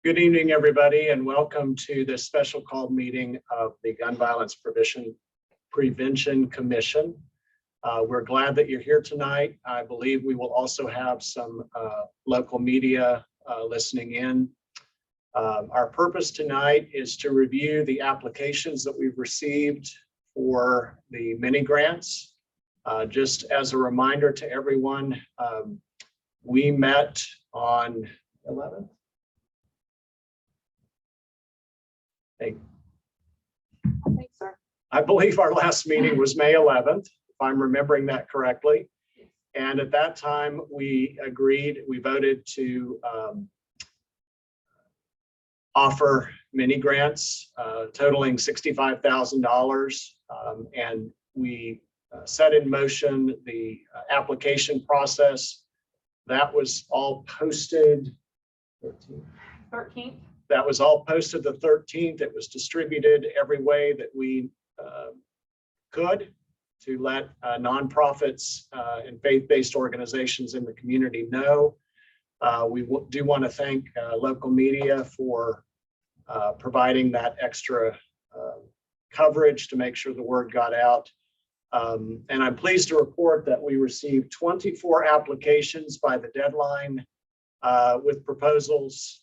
Good evening, everybody, and welcome to this special called meeting of the Gun Violence Prevention Commission. We're glad that you're here tonight. I believe we will also have some local media listening in. Our purpose tonight is to review the applications that we've received for the mini grants. Just as a reminder to everyone, we met on 11th. I think so. I believe our last meeting was May 11th, if I'm remembering that correctly. And at that time, we voted to offer mini grants totaling $65,000. And we set in motion the application process. That was all posted 13th. That was all posted the 13th. It was distributed every way that we could to let nonprofits and faith-based organizations in the community know. We do want to thank local media for providing that extra coverage to make sure the word got out. And I'm pleased to report that we received 24 applications by the deadline with proposals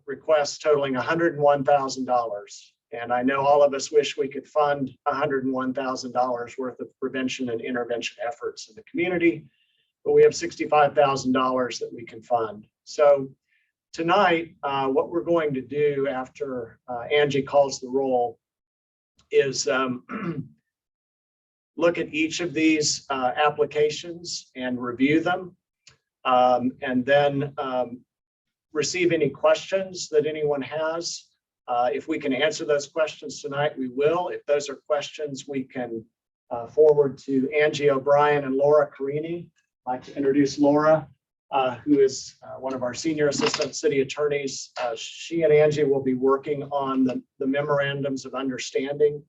requests totaling $101,000. And I know all of us wish we could fund $101,000 worth of prevention and intervention efforts in the community, but we have $65,000 that we can fund. So tonight, what we're going to do after Angie calls the roll is look at each of these applications and review them, and then receive any questions that anyone has. If we can answer those questions tonight, we will. If those are questions, we can forward to Angie O'Brien and Laura Carini. I'd like to introduce Laura, who is one of our senior assistant city attorneys. She and Angie will be working on the memorandums of understanding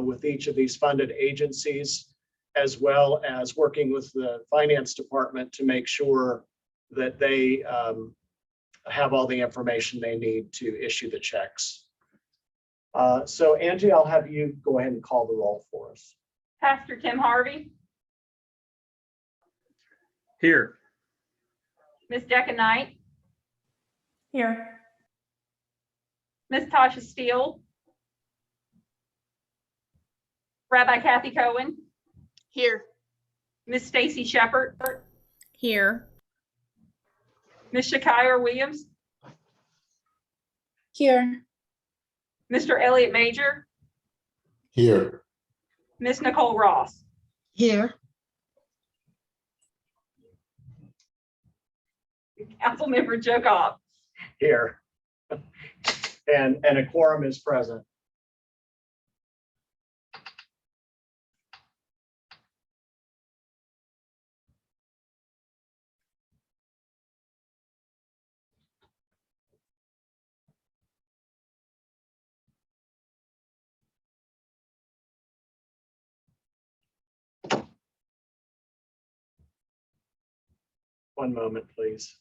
with each of these funded agencies, as well as working with the finance department to make sure that they have all the information they need to issue the checks. So Angie, I'll have you go ahead and call the roll for us. Pastor Tim Harvey. Here. Ms. Decca Knight. Here. Ms. Tasha Steele. Rabbi Kathy Cohen. Here. Ms. Stacy Shepard. Here. Ms. Shakira Williams. Here. Mr. Elliot Major. Here. Ms. Nicole Ross. Here. Councilmember Joe Cobb. Here. And a quorum is present. One moment, please.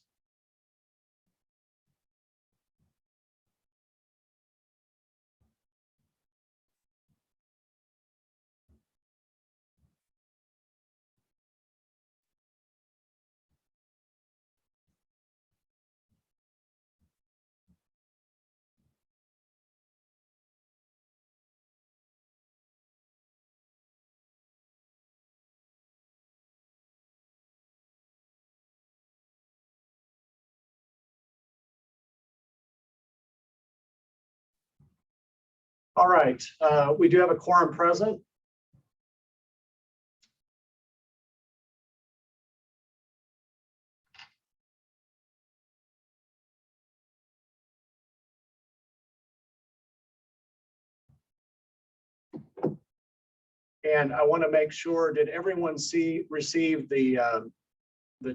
All right, we do have a quorum present. And I want to make sure, did everyone receive the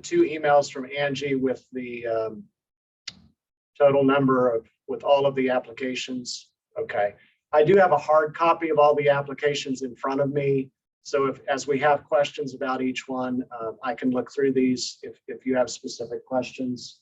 two emails from Angie with the total number with all of the applications? Okay. I do have a hard copy of all the applications in front of me. So as we have questions about each one, I can look through these if you have specific questions.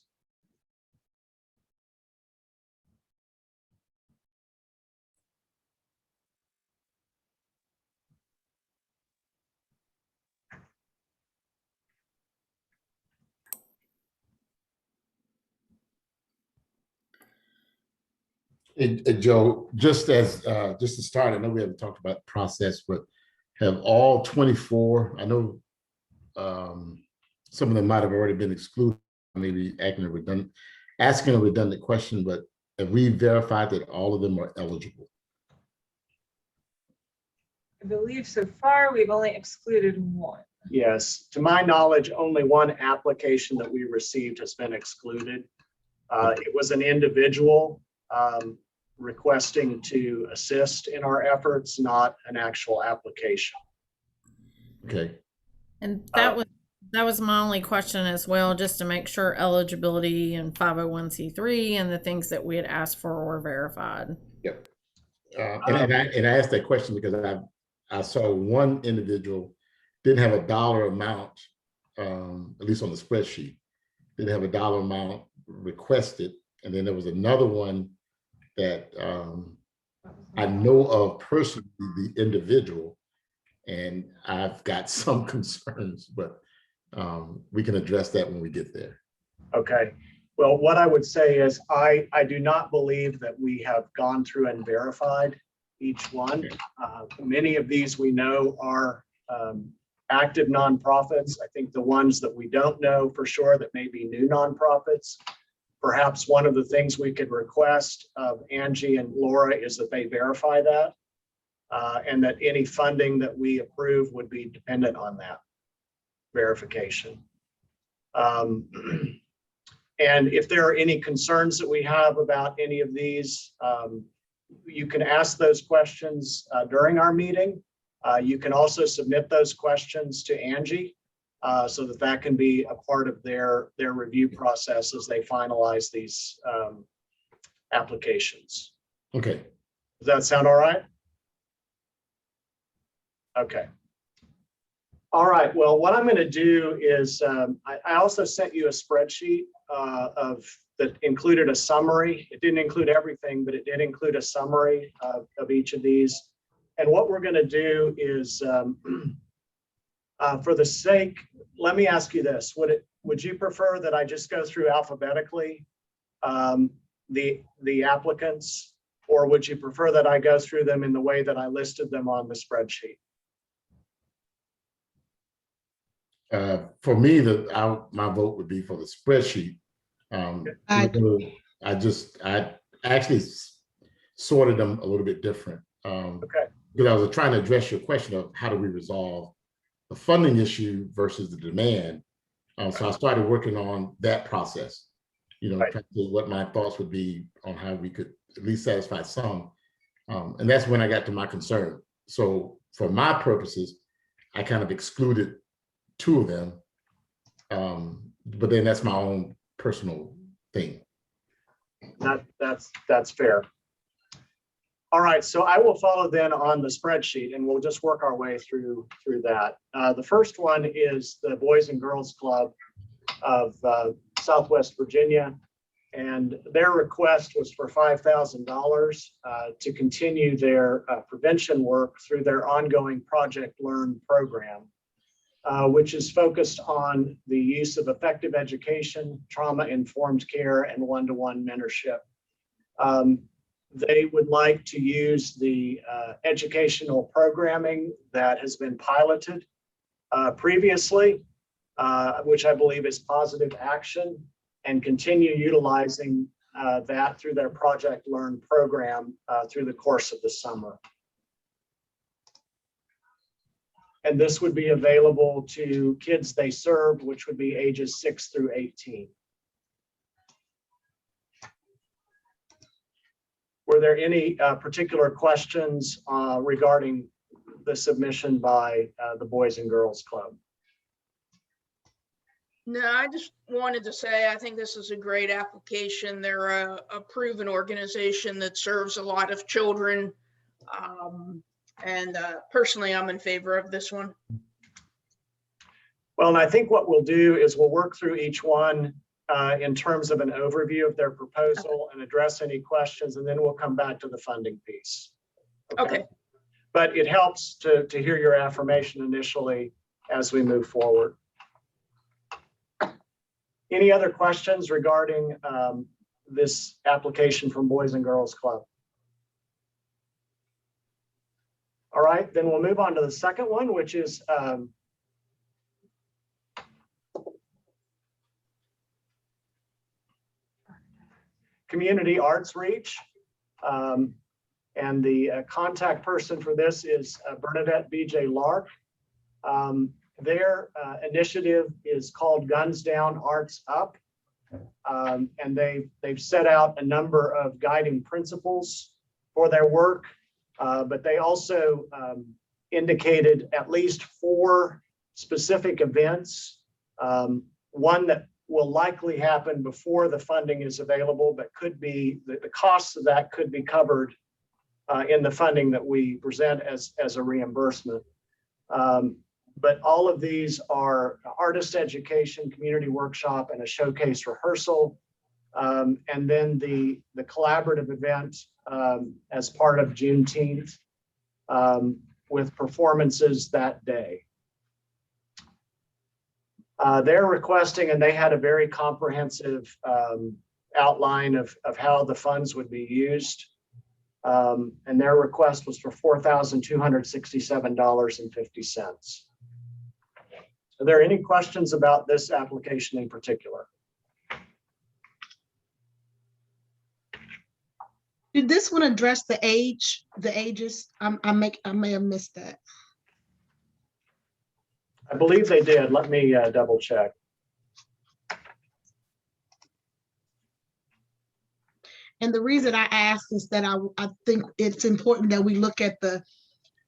Joe, just to start, I know we haven't talked about the process, but have all 24, I know some of them might have already been excluded, maybe asking a redundant question, but have we verified that all of them are eligible? I believe so far we've only excluded one. Yes, to my knowledge, only one application that we received has been excluded. It was an individual requesting to assist in our efforts, not an actual application. Okay. And that was my only question as well, just to make sure eligibility and 501c3 and the things that we had asked for were verified. Yep. And I asked that question because I saw one individual didn't have a dollar amount, at least on the spreadsheet, didn't have a dollar amount requested. And then there was another one that I know of personally, the individual, and I've got some concerns, but we can address that when we get there. Okay. Well, what I would say is I do not believe that we have gone through and verified each one. Many of these we know are active nonprofits. I think the ones that we don't know for sure that may be new nonprofits, perhaps one of the things we could request of Angie and Laura is that they verify that and that any funding that we approve would be dependent on that verification. And if there are any concerns that we have about any of these, you can ask those questions during our meeting. You can also submit those questions to Angie so that can be a part of their review process as they finalize these applications. Okay. Does that sound all right? Okay. All right. Well, what I'm going to do is I also sent you a spreadsheet that included a summary. It didn't include everything, but it did include a summary of each of these. And what we're going to do is, for the sake, let me ask you this: would you prefer that I just go through alphabetically the applicants, or would you prefer that I go through them in the way that I listed them on the spreadsheet? For me, my vote would be for the spreadsheet. I actually sorted them a little bit different. Okay. Because I was trying to address your question of how do we resolve the funding issue versus the demand. So I started working on that process, Right. trying to see what my thoughts would be on how we could at least satisfy some. And that's when I got to my concern. So for my purposes, I kind of excluded two of them. But then that's my own personal thing. That's fair. All right, so I will follow then on the spreadsheet and we'll just work our way through that. The first one is the Boys and Girls Club of Southwest Virginia. And their request was for $5,000 to continue their prevention work through their ongoing Project Learn program, which is focused on the use of effective education, trauma-informed care, and one-to-one mentorship. They would like to use the educational programming that has been piloted previously, which I believe is positive action, and continue utilizing that through their Project Learn program through the course of the summer. And this would be available to kids they serve, which would be ages 6 through 18. Were there any particular questions regarding the submission by the Boys and Girls Club? No, I just wanted to say, I think this is a great application. They're a proven organization that serves a lot of children. And personally, I'm in favor of this one. Well, and I think what we'll do is we'll work through each one in terms of an overview of their proposal and address any questions, and then we'll come back to the funding piece. Okay. But it helps to hear your affirmation initially as we move forward. Any other questions regarding this application from Boys and Girls Club? All right, then we'll move on to the second one, which is Community Arts Reach. And the contact person for this is Bernadette B.J. Lark. Their initiative is called Guns Down, Arts Up. And they've set out a number of guiding principles for their work, but they also indicated at least 4 specific events. One that will likely happen before the funding is available, but could be, the costs of that could be covered in the funding that we present as a reimbursement. But all of these are artist education, community workshop, and a showcase rehearsal. And then the collaborative event as part of Juneteenth with performances that day. They're requesting, and they had a very comprehensive outline of how the funds would be used. And their request was for $4,267.50. Are there any questions about this application in particular? Did this one address the ages? I may have missed that. I believe they did. Let me double check. And the reason I ask is that I think it's important that we look at the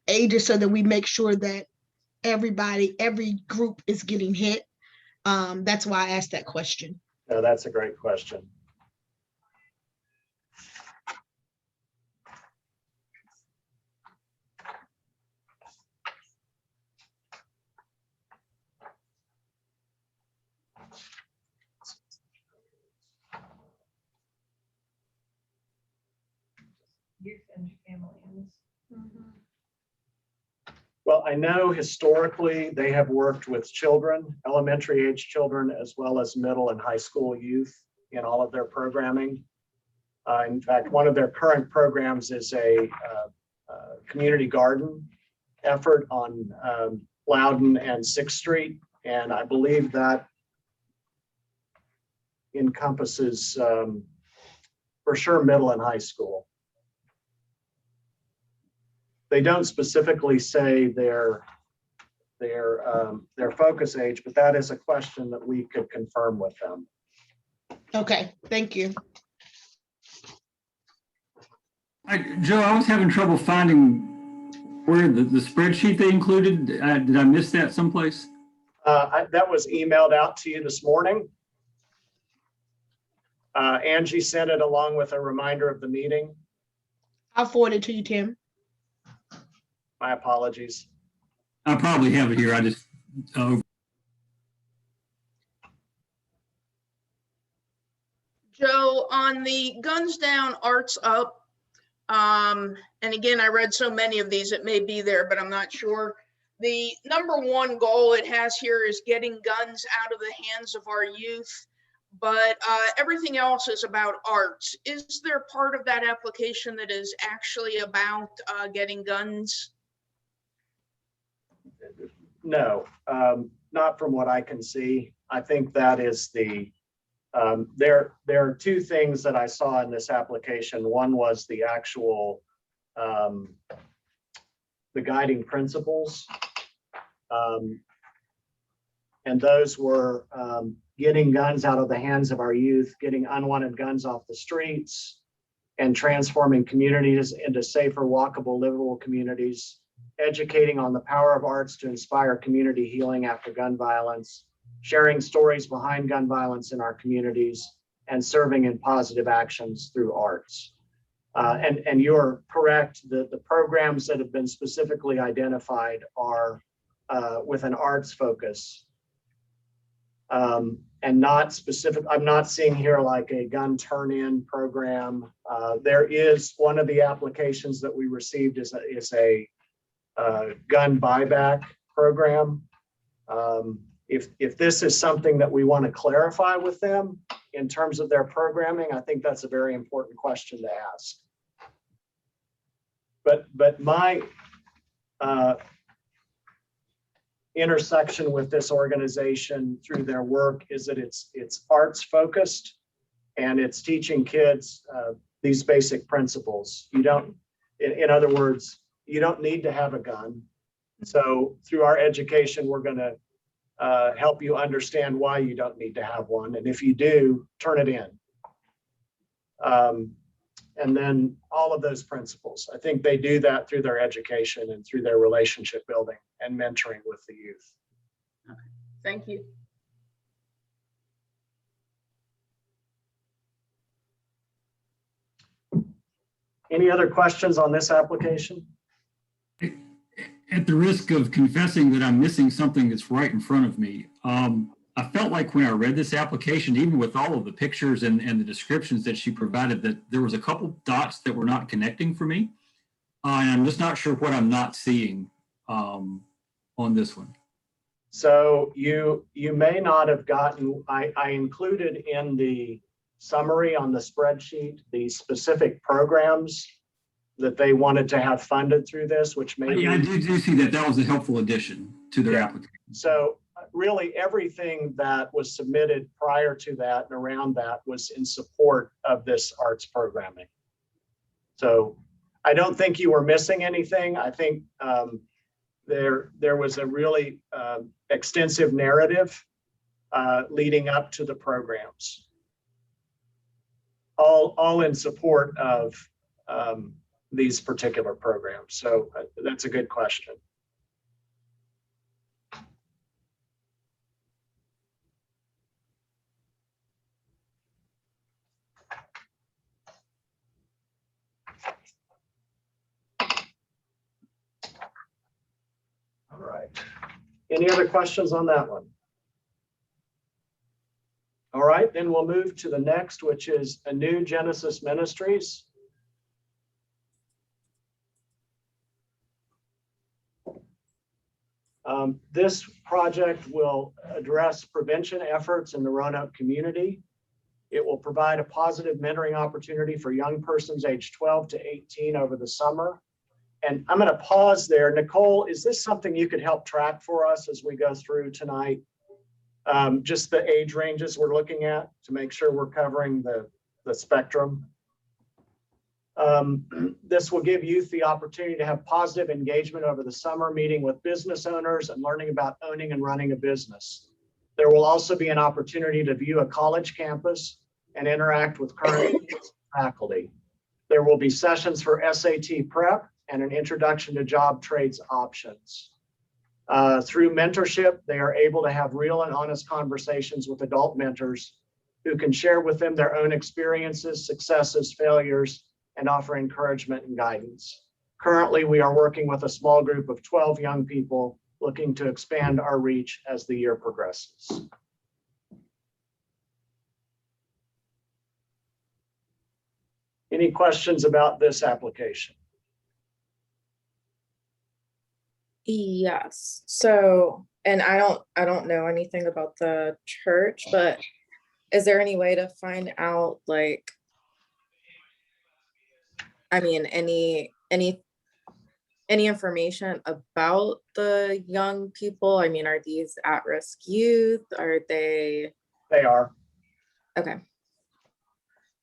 ages so that we make sure that every group is getting hit. That's why I asked that question. No, that's a great question. Youth and families. Well, I know historically they have worked with children, elementary age children, as well as middle and high school youth in all of their programming. In fact, one of their current programs is a community garden effort on Loudon and 6th Street. And I believe that encompasses for sure middle and high school. They don't specifically say their focus age, but that is a question that we could confirm with them. Okay, thank you. Joe, I was having trouble finding where the spreadsheet they included. Did I miss that someplace? That was emailed out to you this morning. Angie sent it along with a reminder of the meeting. I'll forward it to you, Tim. My apologies. I probably have it here. I just, Joe, on the Guns Down, Arts Up, and again, I read so many of these, it may be there, but I'm not sure. The #1 goal it has here is getting guns out of the hands of our youth, but everything else is about arts. Is there part of that application that is actually about getting guns? No, not from what I can see. I think that is the, there are 2 things that I saw in this application. One was the actual, the guiding principles. And those were getting guns out of the hands of our youth, getting unwanted guns off the streets, and transforming communities into safer, walkable, livable communities, educating on the power of arts to inspire community healing after gun violence, sharing stories behind gun violence in our communities, and serving in positive actions through arts. And you're correct, the programs that have been specifically identified are with an arts focus. And not specific, I'm not seeing here like a gun turn-in program. There is one of the applications that we received is a gun buyback program. If this is something that we want to clarify with them, in terms of their programming, I think that's a very important question to ask. But my intersection with this organization through their work is that it's arts focused, and it's teaching kids these basic principles. You don't, in other words, you don't need to have a gun. So through our education, we're going to help you understand why you don't need to have one. And if you do, turn it in. And then all of those principles, I think they do that through their education and through their relationship building and mentoring with the youth. Thank you. Any other questions on this application? At the risk of confessing that I'm missing something that's right in front of me, I felt like when I read this application, even with all of the pictures and the descriptions that she provided, that there was a couple dots that were not connecting for me. And I'm just not sure what I'm not seeing on this one. So you may not have gotten, I included in the summary on the spreadsheet the specific programs that they wanted to have funded through this, which may Yeah, I do see that. That was a helpful addition to their application. So really everything that was submitted prior to that and around that was in support of this arts programming. So I don't think you were missing anything. I think there was a really extensive narrative leading up to the programs, all in support of these particular programs. So that's a good question. All right. Any other questions on that one? All right, then we'll move to the next, which is a new Genesis Ministries. This project will address prevention efforts in the Roanoke community. It will provide a positive mentoring opportunity for young persons aged 12 to 18 over the summer. And I'm going to pause there. Nicole, is this something you could help track for us as we go through tonight? Just the age ranges we're looking at to make sure we're covering the spectrum. This will give youth the opportunity to have positive engagement over the summer, meeting with business owners and learning about owning and running a business. There will also be an opportunity to view a college campus and interact with current faculty. There will be sessions for SAT prep and an introduction to job trades options. Through mentorship, they are able to have real and honest conversations with adult mentors who can share with them their own experiences, successes, failures, and offer encouragement and guidance. Currently, we are working with a small group of 12 young people looking to expand our reach as the year progresses. Any questions about this application? Yes. So, and I don't know anything about the church, but is there any way to find out, like, I mean, any information about the young people? I mean, are these at-risk youth? Are they? They are. Okay.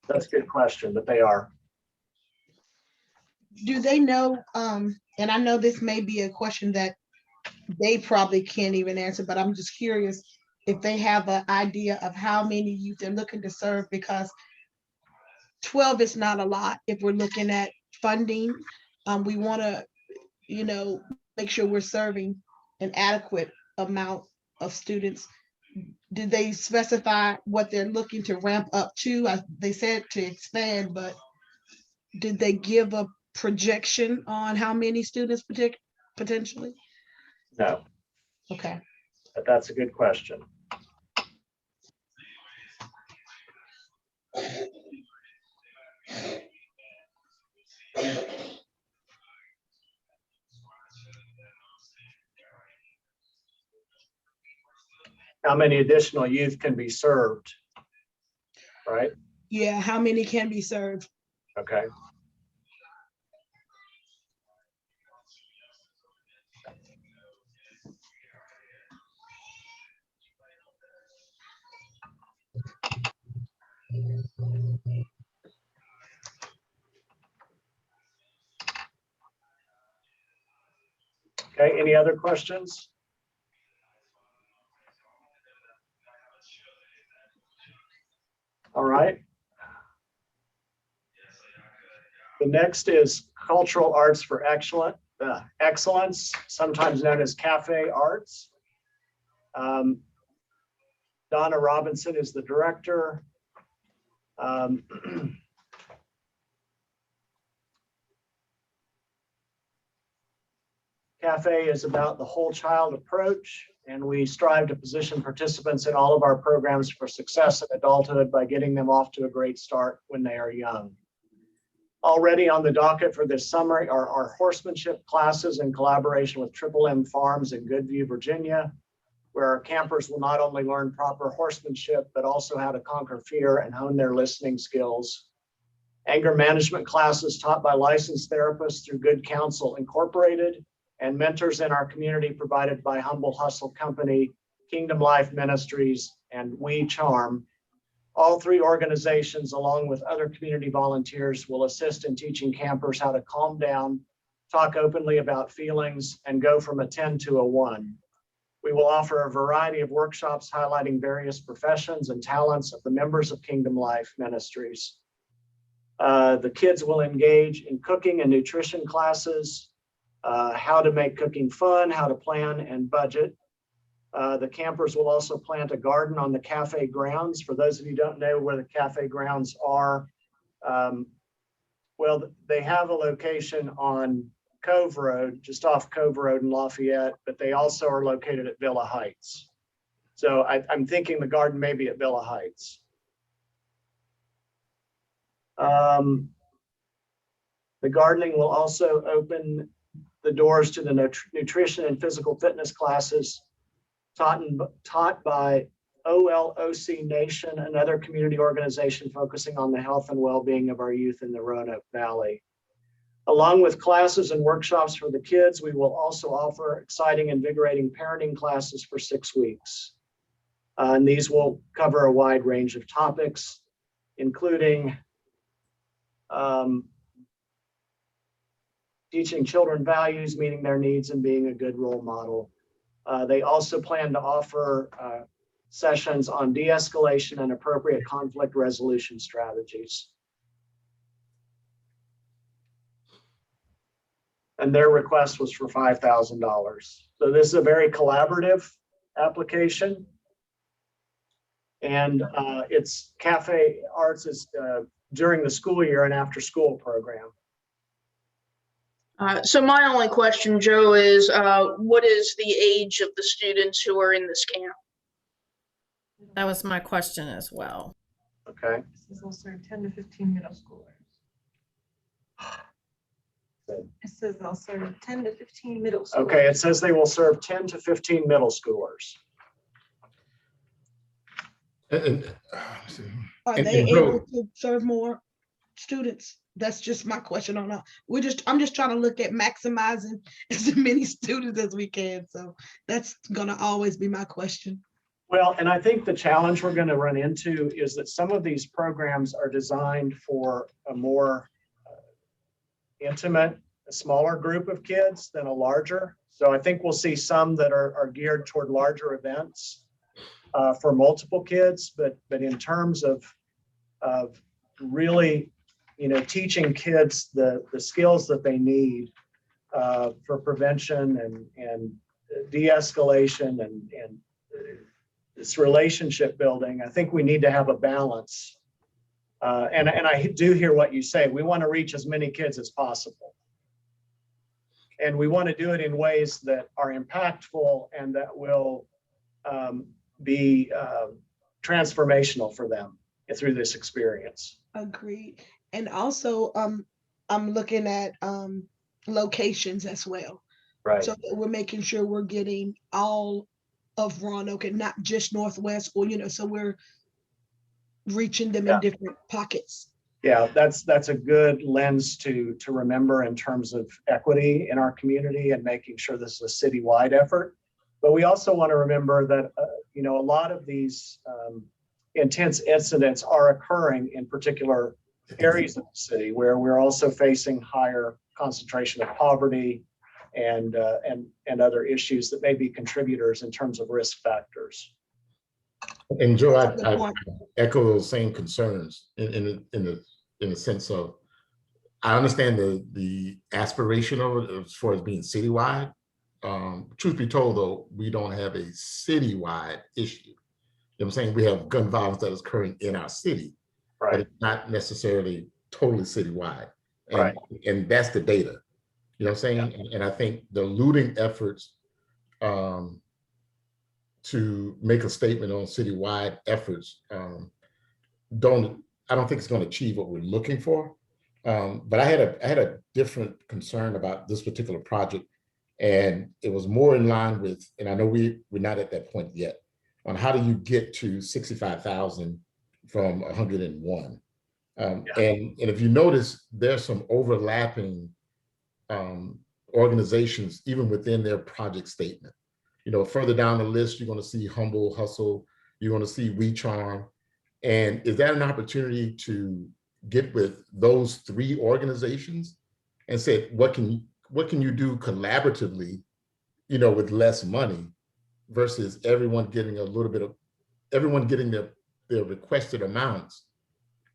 That's a good question, but they are. Do they know, and I know this may be a question that they probably can't even answer, but I'm just curious if they have an idea of how many youth they're looking to serve, because 12 is not a lot if we're looking at funding. We want to, make sure we're serving an adequate amount of students. Did they specify what they're looking to ramp up to? They said to expand, but did they give a projection on how many students potentially? No. Okay. But that's a good question. How many additional youth can be served? right? Yeah, how many can be served? Okay. Okay, any other questions? All right. The next is Cultural Arts for Excellence, sometimes known as Cafe Arts. Donna Robinson is the director. Cafe is about the whole child approach, and we strive to position participants in all of our programs for success in adulthood by getting them off to a great start when they are young. Already on the docket for this summer are our horsemanship classes in collaboration with Triple M Farms in Goodview, Virginia, where our campers will not only learn proper horsemanship, but also how to conquer fear and hone their listening skills. Anger management classes taught by licensed therapists through Good Counsel Incorporated, and mentors in our community provided by Humble Hustle Company, Kingdom Life Ministries, and We Charm. All three organizations, along with other community volunteers, will assist in teaching campers how to calm down, talk openly about feelings, and go from a 10 to a 1. We will offer a variety of workshops highlighting various professions and talents of the members of Kingdom Life Ministries. The kids will engage in cooking and nutrition classes, how to make cooking fun, how to plan and budget. The campers will also plant a garden on the cafe grounds. For those of you who don't know where the cafe grounds are, well, they have a location on Cove Road, just off Cove Road in Lafayette, but they also are located at Villa Heights. So I'm thinking the garden may be at Villa Heights. The gardening will also open the doors to the nutrition and physical fitness classes taught by OLOC Nation, another community organization focusing on the health and well-being of our youth in the Roanoke Valley. Along with classes and workshops for the kids, we will also offer exciting, invigorating parenting classes for 6 weeks. And these will cover a wide range of topics, including teaching children values, meeting their needs, and being a good role model. They also plan to offer sessions on de-escalation and appropriate conflict resolution strategies. And their request was for $5,000. So this is a very collaborative application. And it's Cafe Arts is during the school year and after school program. So my only question, Joe, is what is the age of the students who are in this camp? That was my question as well. Okay. This is also 10 to 15 middle schoolers. It says they'll serve 10 to 15 middle schoolers. Okay, it says they will serve 10 to 15 middle schoolers. Are they able to serve more students? That's just my question on that. I'm just trying to look at maximizing as many students as we can. So that's gonna always be my question. Well, and I think the challenge we're going to run into is that some of these programs are designed for a more intimate, a smaller group of kids than a larger. So I think we'll see some that are geared toward larger events for multiple kids, but in terms of really, teaching kids the skills that they need for prevention and de-escalation and this relationship building, I think we need to have a balance. And I do hear what you say. We want to reach as many kids as possible. And we want to do it in ways that are impactful and that will be transformational for them through this experience. Agreed. And also, I'm looking at locations as well. Right. So that we're making sure we're getting all of Roanoke and not just Northwest, or so reaching them Yeah. in different pockets. Yeah, that's a good lens to remember in terms of equity in our community and making sure this is a citywide effort. But we also want to remember that a lot of these intense incidents are occurring in particular areas of the city where we're also facing higher concentration of poverty and other issues that may be contributors in terms of risk factors. And Joe, That's a good I point. echo those same concerns in the sense of, I understand the aspiration of it as far as being citywide. Truth be told, though, we don't have a citywide issue. You know what I'm saying? We have gun violence that is occurring in our city, but Right. it's not necessarily totally citywide. And, Right. and that's the data. You know what I'm saying? Yeah. And I think the looting efforts to make a statement on citywide efforts I don't think it's going to achieve what we're looking for. But I had a different concern about this particular project, and it was more in line with, and I know we're not at that point yet, on how do you get to 65,000 from 101. And if you notice, there's some overlapping organizations even within their project statement. Further down the list, you're going to see Humble Hustle, you're going to see We Charm. And is that an opportunity to get with those three organizations and say, what can you do collaboratively, with less money, versus everyone getting their requested amounts,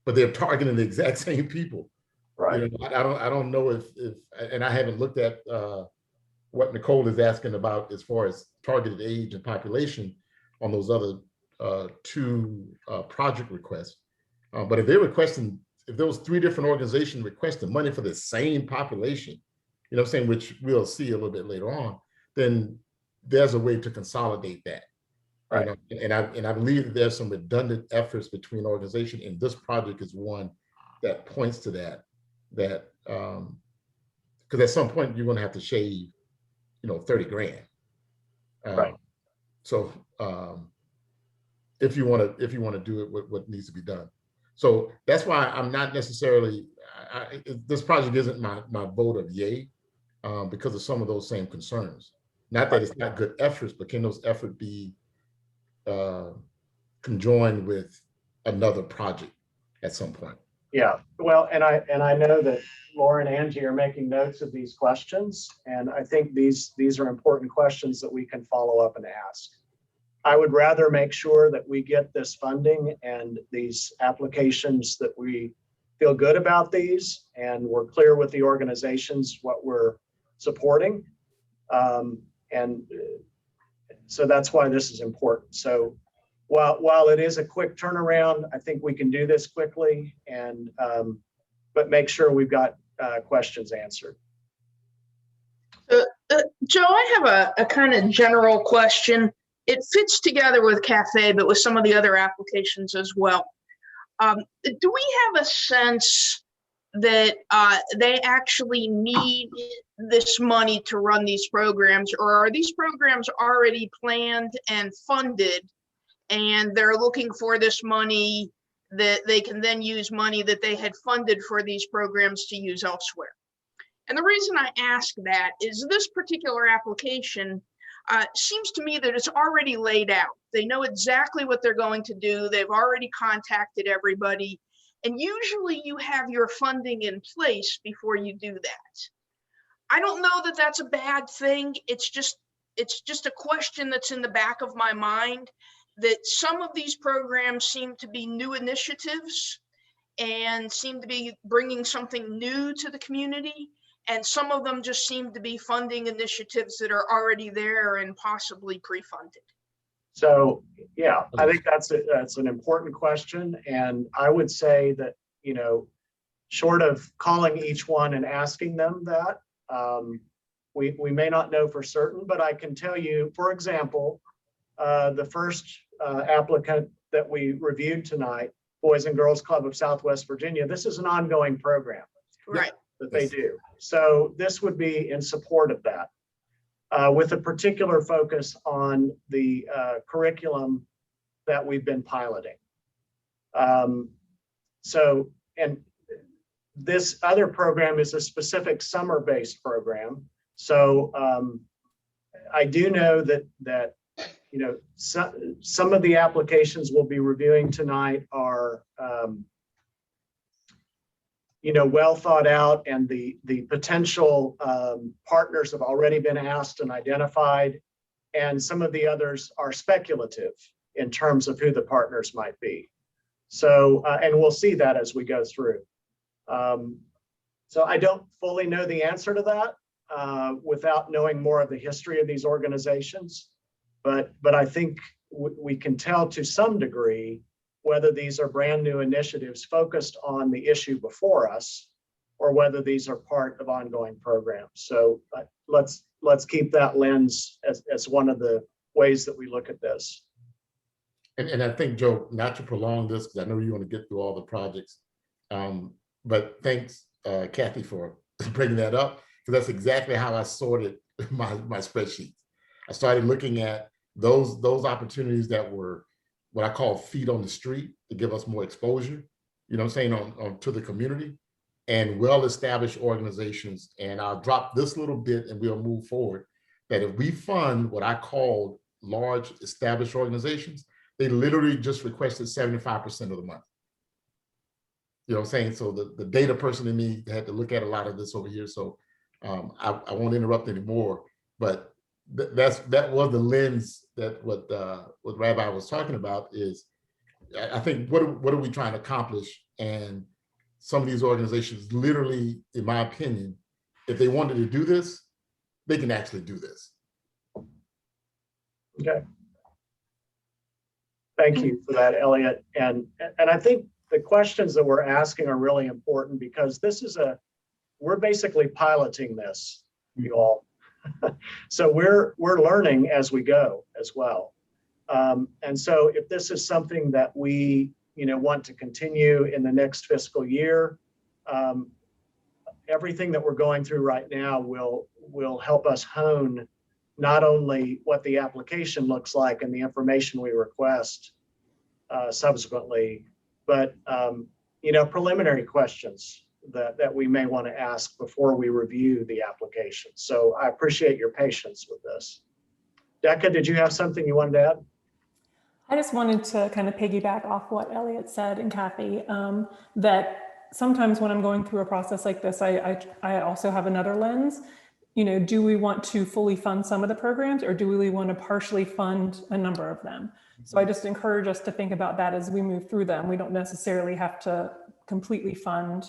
but they're targeting the exact same people. Right. I don't know if and I haven't looked at what Nicole is asking about as far as targeted age and population on those other two project requests. But if those three different organizations requesting money for the same population, what I'm saying, which we'll see a little bit later on, then there's a way to consolidate that. Right. And I believe that there's some redundant efforts between organizations, and this project is one that points to that because at some point you're going to have to shave 30 grand. Right. So if you want to do it, what needs to be done. So that's why I'm not necessarily, this project isn't my vote of yay because of some of those same concerns. Not that it's not good efforts, but can those efforts be conjoined with another project at some point? Yeah, well, and I know that Laura and Angie are making notes of these questions, and I think these are important questions that we can follow up and ask. I would rather make sure that we get this funding and these applications, that we feel good about these and we're clear with the organizations what we're supporting. And so that's why this is important. So while it is a quick turnaround, I think we can do this quickly, and but make sure we've got questions answered. Joe, I have a kind of general question. It fits together with Cafe, but with some of the other applications as well. Do we have a sense that they actually need this money to run these programs, or are these programs already planned and funded, and they're looking for this money that they can then use money that they had funded for these programs to use elsewhere? And the reason I ask that is this particular application seems to me that it's already laid out. They know exactly what they're going to do. They've already contacted everybody. And usually you have your funding in place before you do that. I don't know that that's a bad thing. It's just a question that's in the back of my mind, that some of these programs seem to be new initiatives and seem to be bringing something new to the community. And some of them just seem to be funding initiatives that are already there and possibly pre-funded. So, yeah, I think that's an important question. And I would say that, short of calling each one and asking them that, we may not know for certain, but I can tell you, for example, the first applicant that we reviewed tonight, Boys and Girls Club of Southwest Virginia, this is an ongoing program. Right. That they do. So this would be in support of that, with a particular focus on the curriculum that we've been piloting. So, and this other program is a specific summer-based program. So I do know that you know, some of the applications we'll be reviewing tonight are you know, well thought out, and the potential partners have already been asked and identified, and some of the others are speculative in terms of who the partners might be. So, and we'll see that as we go through. So I don't fully know the answer to that without knowing more of the history of these organizations, but I think we can tell to some degree whether these are brand new initiatives focused on the issue before us, or whether these are part of ongoing programs. So let's keep that lens as one of the ways that we look at this. And I think, Joe, not to prolong this, because I know you want to get through all the projects, but thanks, Kathy, for bringing that up, because that's exactly how I sorted my spreadsheet. I started looking at those opportunities that were what I call feet on the street to give us more exposure, you know what I'm saying, on to the community, and well-established organizations. And I'll drop this little bit and we'll move forward, that if we fund what I called large established organizations, they literally just requested 75% of the money. You know what I'm saying? So the data person in me had to look at a lot of this over here. So I won't interrupt anymore, but that was the lens that what Rabbi was talking about is, I think, what are we trying to accomplish? And some of these organizations literally, in my opinion, if they wanted to do this, they can actually do this. Okay. Thank you for that, Elliot. And I think the questions that we're asking are really important, because this is we're basically piloting this, you all. So we're learning as we go as well. And so if this is something that we, you know, want to continue in the next fiscal year, everything that we're going through right now will help us hone not only what the application looks like and the information we request subsequently, but you know, preliminary questions that we may want to ask before we review the application. So I appreciate your patience with this. Decca, did you have something you wanted to add? I just wanted to kind of piggyback off what Elliot said and Kathy, that sometimes when I'm going through a process like this, I also have another lens. You know, do we want to fully fund some of the programs, or do we want to partially fund a number of them? So I just encourage us to think about that as we move through them. We don't necessarily have to completely fund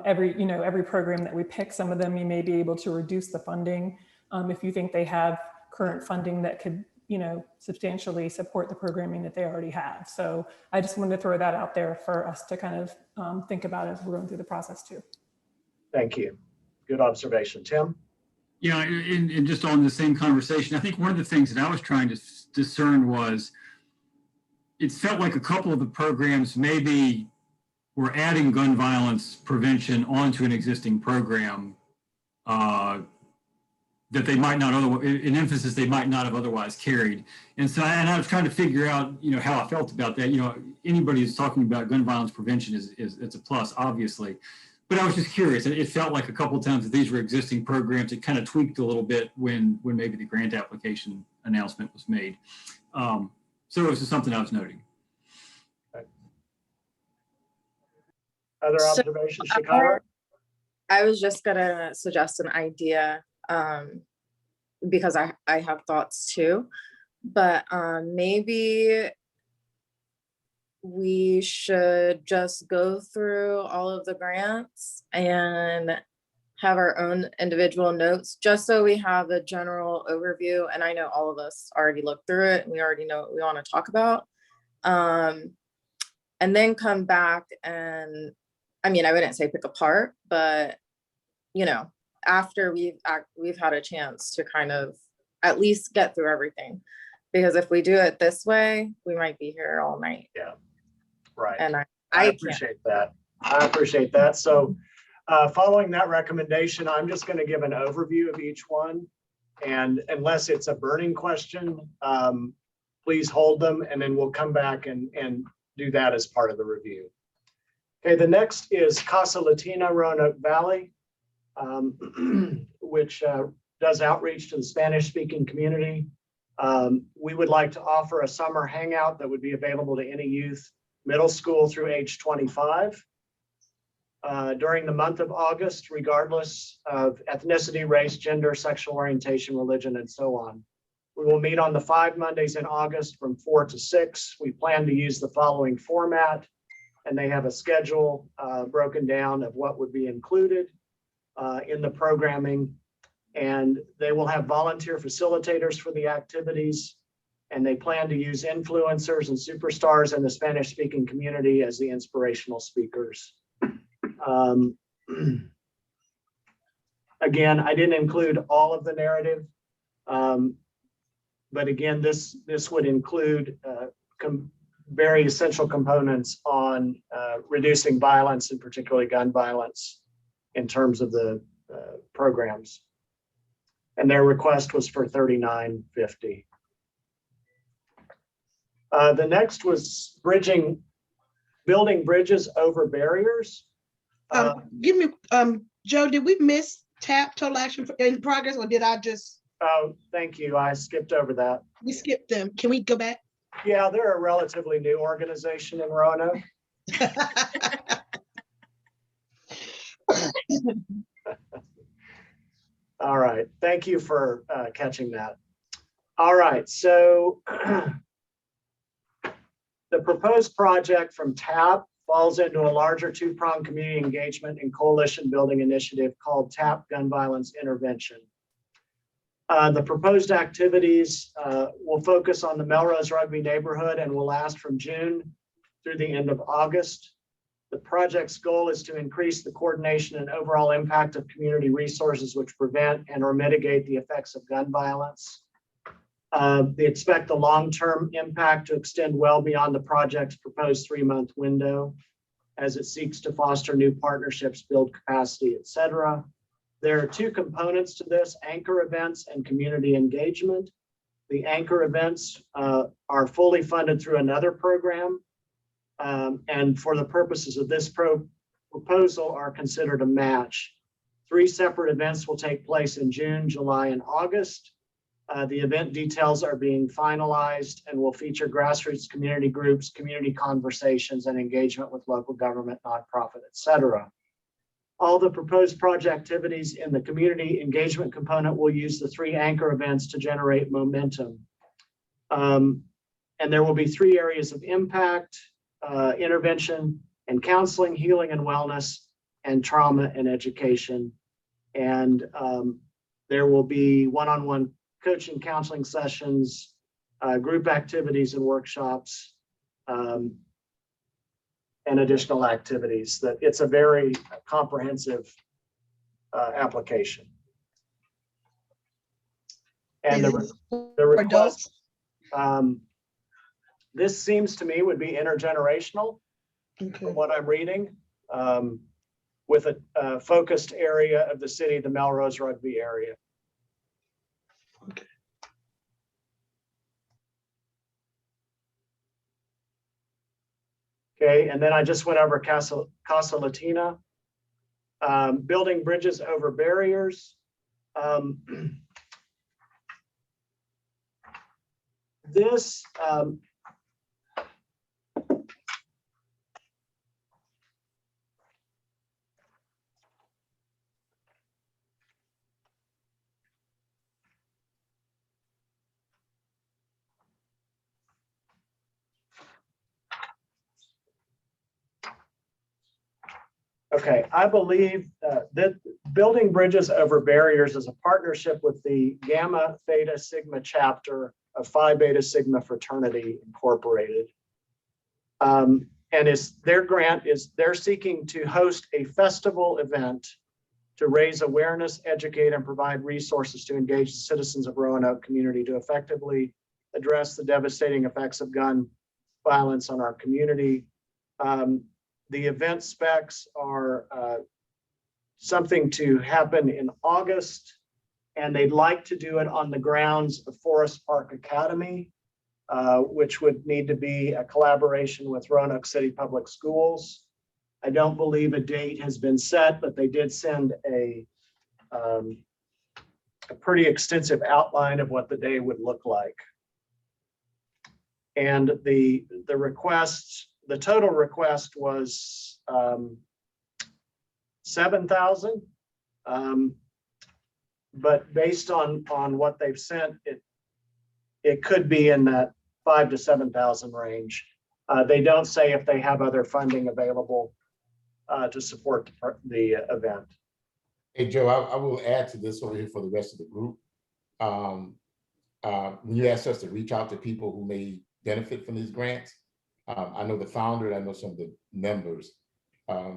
every program that we pick. Some of them you may be able to reduce the funding if you think they have current funding that could, you know, substantially support the programming that they already have. So I just wanted to throw that out there for us to kind of think about as we're going through the process too. Thank you. Good observation. Tim? Yeah, and just on the same conversation, I think one of the things that I was trying to discern was, it felt like a couple of the programs maybe were adding gun violence prevention onto an existing program that they might not otherwise, an emphasis they might not have otherwise carried. And so, and I was trying to figure out, you know, how I felt about that. You know, anybody who's talking about gun violence prevention it's a plus, obviously. But I was just curious. It felt like a couple of times that these were existing programs. It kind of tweaked a little bit when maybe the grant application announcement was made. So it was just something I was noting. Other observations, Shakara? I was just gonna suggest an idea because I have thoughts too, but maybe we should just go through all of the grants and have our own individual notes, just so we have a general overview. And I know all of us already looked through it and we already know what we want to talk about. And then come back and, I mean, I wouldn't say pick apart, but, you know, after we've had a chance to kind of at least get through everything. Because if we do it this way, we might be here all night. Yeah, right. And I appreciate that. I appreciate that. So following that recommendation, I'm just going to give an overview of each one. And unless it's a burning question, please hold them, and then we'll come back and do that as part of the review. Okay, the next is Casa Latina Roanoke Valley, which does outreach to the Spanish-speaking community. We would like to offer a summer hangout that would be available to any youth, middle school through age 25. During the month of August, regardless of ethnicity, race, gender, sexual orientation, religion, and so on. We will meet on the 5 Mondays in August from 4 to 6. We plan to use the following format, and they have a schedule broken down of what would be included in the programming. And they will have volunteer facilitators for the activities, and they plan to use influencers and superstars in the Spanish-speaking community as the inspirational speakers. Again, I didn't include all of the narrative, but again, this would include very essential components on reducing violence, and particularly gun violence, in terms of the programs. And their request was for $39.50. The next was building bridges over barriers. Give me, Joe, did we miss TAP, total action in progress, or did I just? Oh, thank you. I skipped over that. We skipped them. Can we go back? Yeah, they're a relatively new organization in Roanoke. All right, thank you for catching that. All right, so the proposed project from TAP falls into a larger two-pronged community engagement and coalition building initiative called TAP Gun Violence Intervention. The proposed activities will focus on the Melrose Rugby neighborhood and will last from June through the end of August. The project's goal is to increase the coordination and overall impact of community resources which prevent and or mitigate the effects of gun violence. They expect the long-term impact to extend well beyond the project's proposed 3-month window as it seeks to foster new partnerships, build capacity, et cetera. There are 2 components to this: anchor events and community engagement. The anchor events are fully funded through another program, and for the purposes of this proposal are considered a match. 3 separate events will take place in June, July, and August. The event details are being finalized and will feature grassroots community groups, community conversations, and engagement with local government, nonprofit, et cetera. All the proposed project activities in the community engagement component will use the 3 anchor events to generate momentum. And there will be 3 areas of impact: intervention and counseling, healing and wellness, and trauma and education. And there will be one-on-one coaching, counseling sessions, group activities and workshops, and additional activities. That it's a very comprehensive application. And the request, this seems to me would be intergenerational, from what I'm reading, with a focused area of the city, the Melrose Rugby area. Okay, and then I just went over Casa Latina, building bridges over barriers. This okay, I believe that building bridges over barriers is a partnership with the Gamma Theta Sigma chapter of Phi Beta Sigma Fraternity Incorporated. And their grant is they're seeking to host a festival event to raise awareness, educate, and provide resources to engage the citizens of Roanoke community to effectively address the devastating effects of gun violence on our community. The event specs are something to happen in August, and they'd like to do it on the grounds of Forest Park Academy. which would need to be a collaboration with Roanoke City Public Schools. I don't believe a date has been set, but they did send a pretty extensive outline of what the day would look like. And the request, the total request was 7,000. But based on what they've sent, it could be in that 5,000 to 7,000 range. They don't say if they have other funding available to support the event. Hey, Joe, I will add to this over here for the rest of the group. When you asked us to reach out to people who may benefit from these grants, I know the founder, I know some of the members.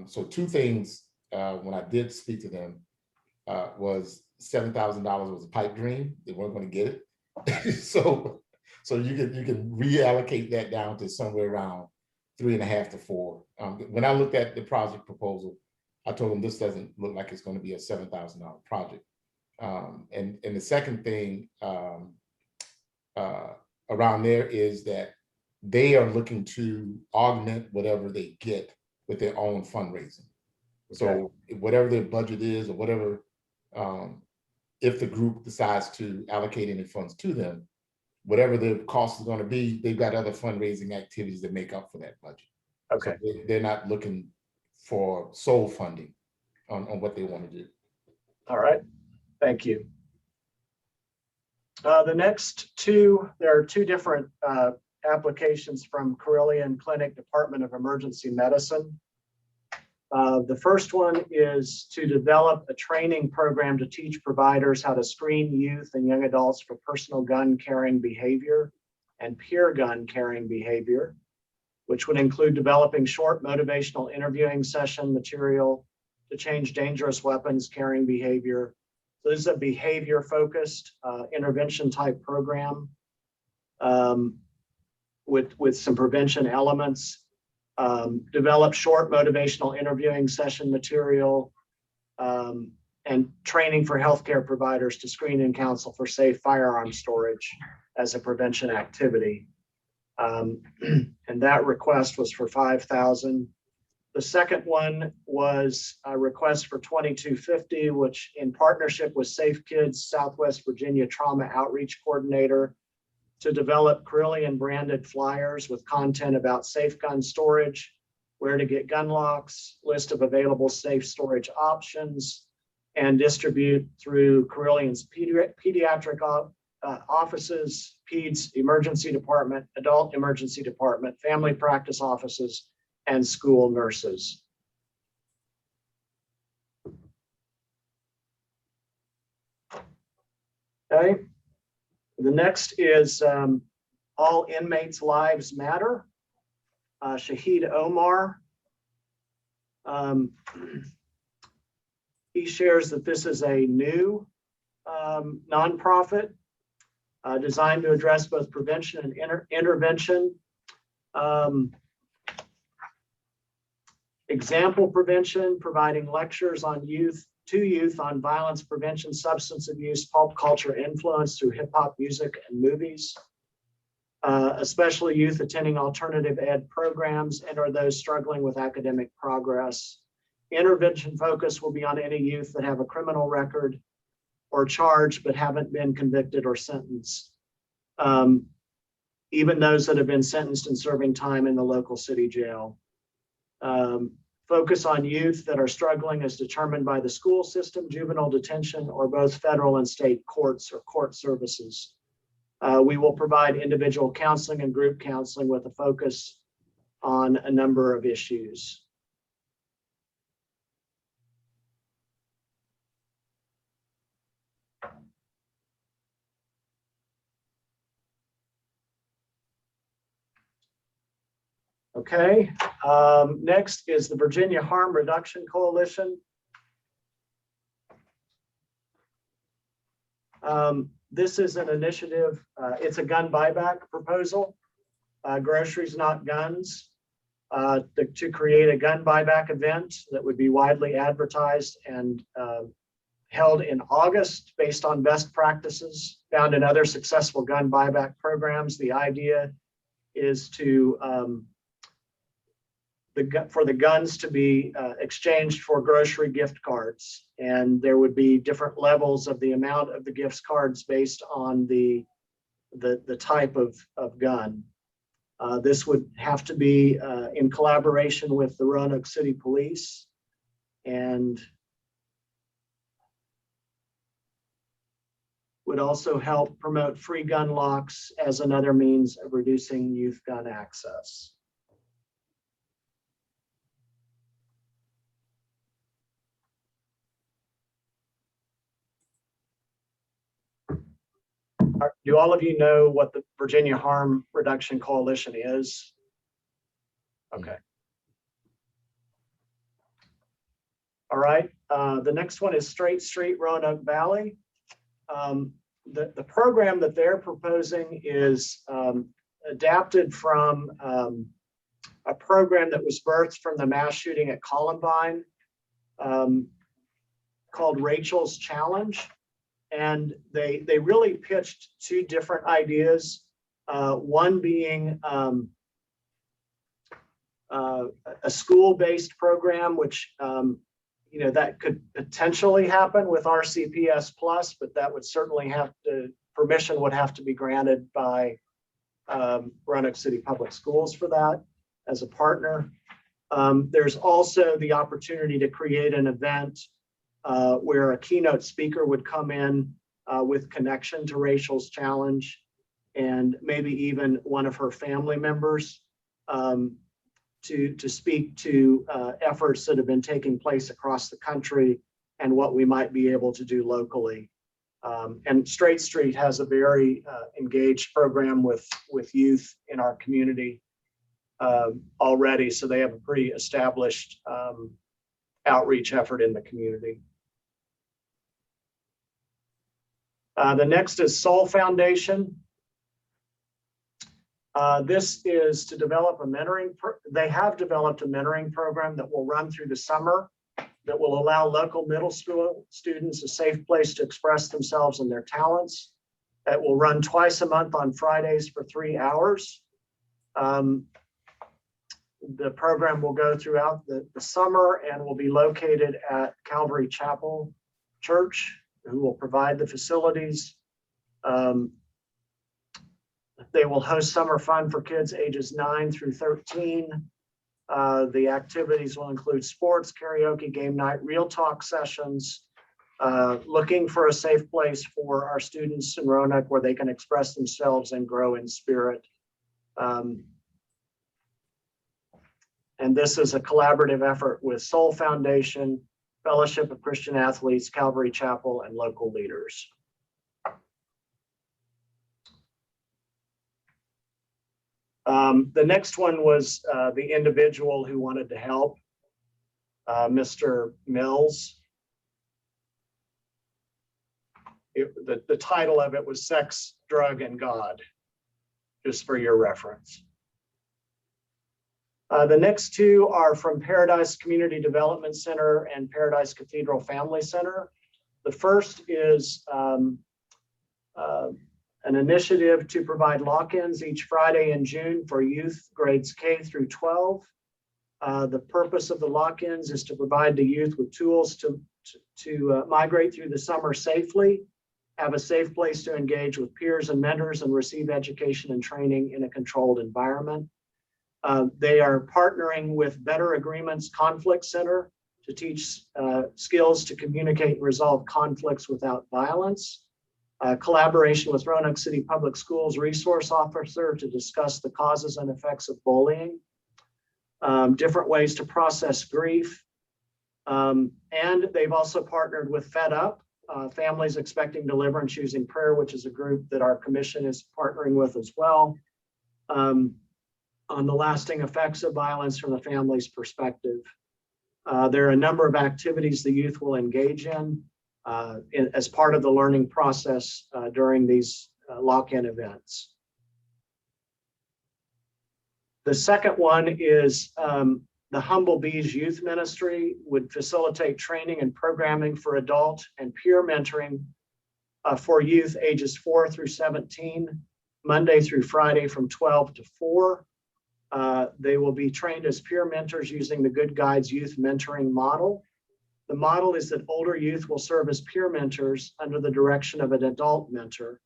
So two things when I did speak to them was $7,000 was a pipe dream. They weren't going to get it. so you can reallocate that down to somewhere around 3.5 to 4. When I looked at the project proposal, I told them this doesn't look like it's going to be a $7,000 project. And the second thing around there is that they are looking to augment whatever they get with their own fundraising. So whatever their budget is or whatever, if the group decides to allocate any funds to them, whatever the cost is going to be, they've got other fundraising activities that make up for that budget. Okay. So they're not looking for sole funding on what they want to do. All right. Thank you. The next two, there are two different applications from Carilion Clinic Department of Emergency Medicine. The first one is to develop a training program to teach providers how to screen youth and young adults for personal gun carrying behavior and peer gun carrying behavior, which would include developing short motivational interviewing session material to change dangerous weapons carrying behavior. So this is a behavior focused intervention type program with some prevention elements. Develop short motivational interviewing session material and training for healthcare providers to screen and counsel for safe firearm storage as a prevention activity. And that request was for 5,000. The second one was a request for 2,250, which in partnership with Safe Kids Southwest Virginia Trauma Outreach Coordinator, to develop Carilion branded flyers with content about safe gun storage, where to get gun locks, list of available safe storage options, and distribute through Carillion's pediatric offices, PEDS emergency department, adult emergency department, family practice offices, and school nurses. Okay. The next is All Inmates' Lives Matter. Shahid Omar. He shares that this is a new nonprofit designed to address both prevention and intervention. Example prevention, providing lectures on youth on violence prevention, substance abuse, pop culture influence through hip hop music and movies, especially youth attending alternative ed programs and or those struggling with academic progress. Intervention focus will be on any youth that have a criminal record or charged but haven't been convicted or sentenced. Even those that have been sentenced and serving time in the local city jail. Focus on youth that are struggling as determined by the school system, juvenile detention, or both federal and state courts or court services. We will provide individual counseling and group counseling with a focus on a number of issues. Okay, next is the Virginia Harm Reduction Coalition. This is an initiative, it's a gun buyback proposal, groceries not guns, to create a gun buyback event that would be widely advertised and held in August based on best practices found in other successful gun buyback programs. The idea is to for the guns to be exchanged for grocery gift cards, and there would be different levels of the amount of the gift cards based on the type of gun. This would have to be in collaboration with the Roanoke City Police, and would also help promote free gun locks as another means of reducing youth gun access. Do all of you know what the Virginia Harm Reduction Coalition is? Okay. All right. The next one is Straight Street Roanoke Valley. The program that they're proposing is adapted from a program that was birthed from the mass shooting at Columbine called Rachel's Challenge. And they really pitched two different ideas. One being a school-based program, which that could potentially happen with RCPS Plus, but that would certainly permission would have to be granted by Roanoke City Public Schools for that as a partner. There's also the opportunity to create an event where a keynote speaker would come in with connection to Rachel's Challenge, and maybe even one of her family members to speak to efforts that have been taking place across the country and what we might be able to do locally. And Straight Street has a very engaged program with youth in our community already, so they have a pretty established outreach effort in the community. The next is Soul Foundation. This is to develop a mentoring, they have developed a mentoring program that will run through the summer that will allow local middle school students a safe place to express themselves and their talents. It will run twice a month on Fridays for 3 hours. The program will go throughout the summer and will be located at Calvary Chapel Church, who will provide the facilities. They will host summer fun for kids ages 9 through 13. The activities will include sports, karaoke, game night, real talk sessions, looking for a safe place for our students in Roanoke where they can express themselves and grow in spirit. And this is a collaborative effort with Soul Foundation, Fellowship of Christian Athletes, Calvary Chapel, and local leaders. The next one was the individual who wanted to help, Mr. Mills. The title of it was Sex, Drug, and God, just for your reference. The next two are from Paradise Community Development Center and Paradise Cathedral Family Center. The first is an initiative to provide lock-ins each Friday in June for youth grades K through 12. The purpose of the lock-ins is to provide the youth with tools to migrate through the summer safely, have a safe place to engage with peers and mentors, and receive education and training in a controlled environment. They are partnering with Better Agreements Conflict Center to teach skills to communicate and resolve conflicts without violence. Collaboration with Roanoke City Public Schools resource officer to discuss the causes and effects of bullying, different ways to process grief. And they've also partnered with Fed Up, Families Expecting Deliverance Using Prayer, which is a group that our commission is partnering with as well, on the lasting effects of violence from the family's perspective. There are a number of activities the youth will engage in as part of the learning process during these lock-in events. The second one is The Humble Bees Youth Ministry would facilitate training and programming for adult and peer mentoring for youth ages 4 through 17, Monday through Friday from 12 to 4. They will be trained as peer mentors using the Good Guides Youth Mentoring Model. The model is that older youth will serve as peer mentors under the direction of an adult mentor,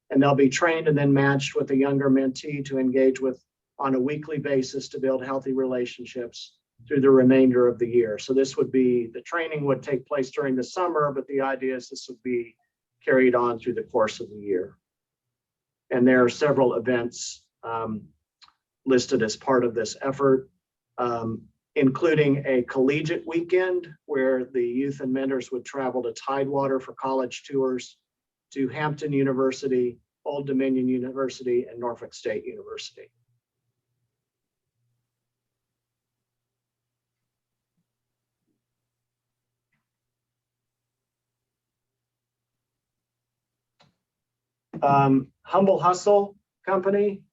and they'll be trained and then matched with a younger mentee to engage with on a weekly basis to build healthy relationships through the remainder of the year. So this would be, the training would take place during the summer, but the idea is this would be carried on through the course of the year. And there are several events listed as part of this effort, including a collegiate weekend where the youth and mentors would travel to Tidewater for college tours, to Hampton University, Old Dominion University, and Norfolk State University. Humble Hustle Company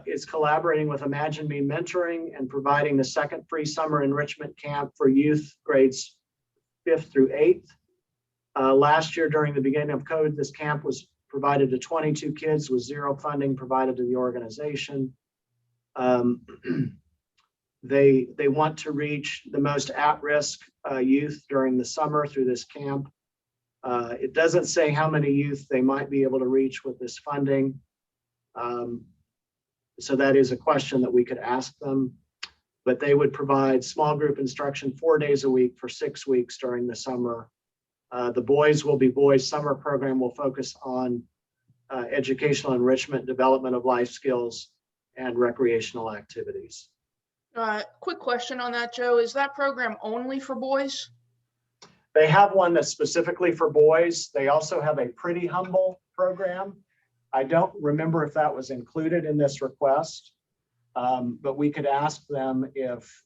is collaborating with Imagine Me Mentoring and providing the second free summer enrichment camp for youth grades 5th through 8th. Last year, during the beginning of COVID, this camp was provided to 22 kids with zero funding provided to the organization. They want to reach the most at-risk youth during the summer through this camp. It doesn't say how many youth they might be able to reach with this funding. So that is a question that we could ask them, but they would provide small group instruction 4 days a week for 6 weeks during the summer. The Boys Will Be Boys summer program will focus on educational enrichment, development of life skills, and recreational activities. Quick question on that, Joe. Is that program only for boys? They have one that's specifically for boys. They also have a Pretty Humble program. I don't remember if that was included in this request, but we could ask them if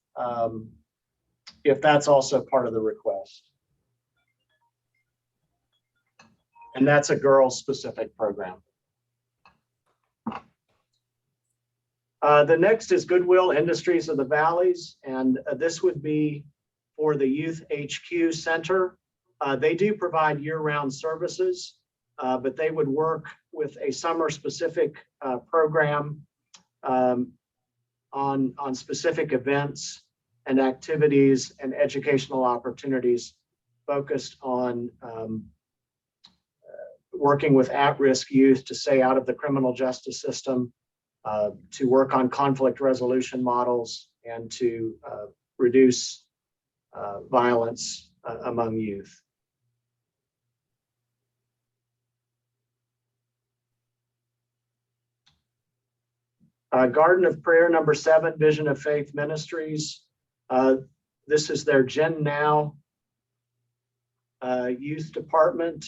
that's also part of the request. And that's a girls specific program. The next is Goodwill Industries of the Valleys, and this would be for the Youth HQ Center. They do provide year-round services, but they would work with a summer-specific program on specific events and activities and educational opportunities focused on working with at-risk youth to stay out of the criminal justice system, to work on conflict resolution models, and to reduce violence among youth. Garden of Prayer number 7, Vision of Faith Ministries. This is their Gen Now youth department.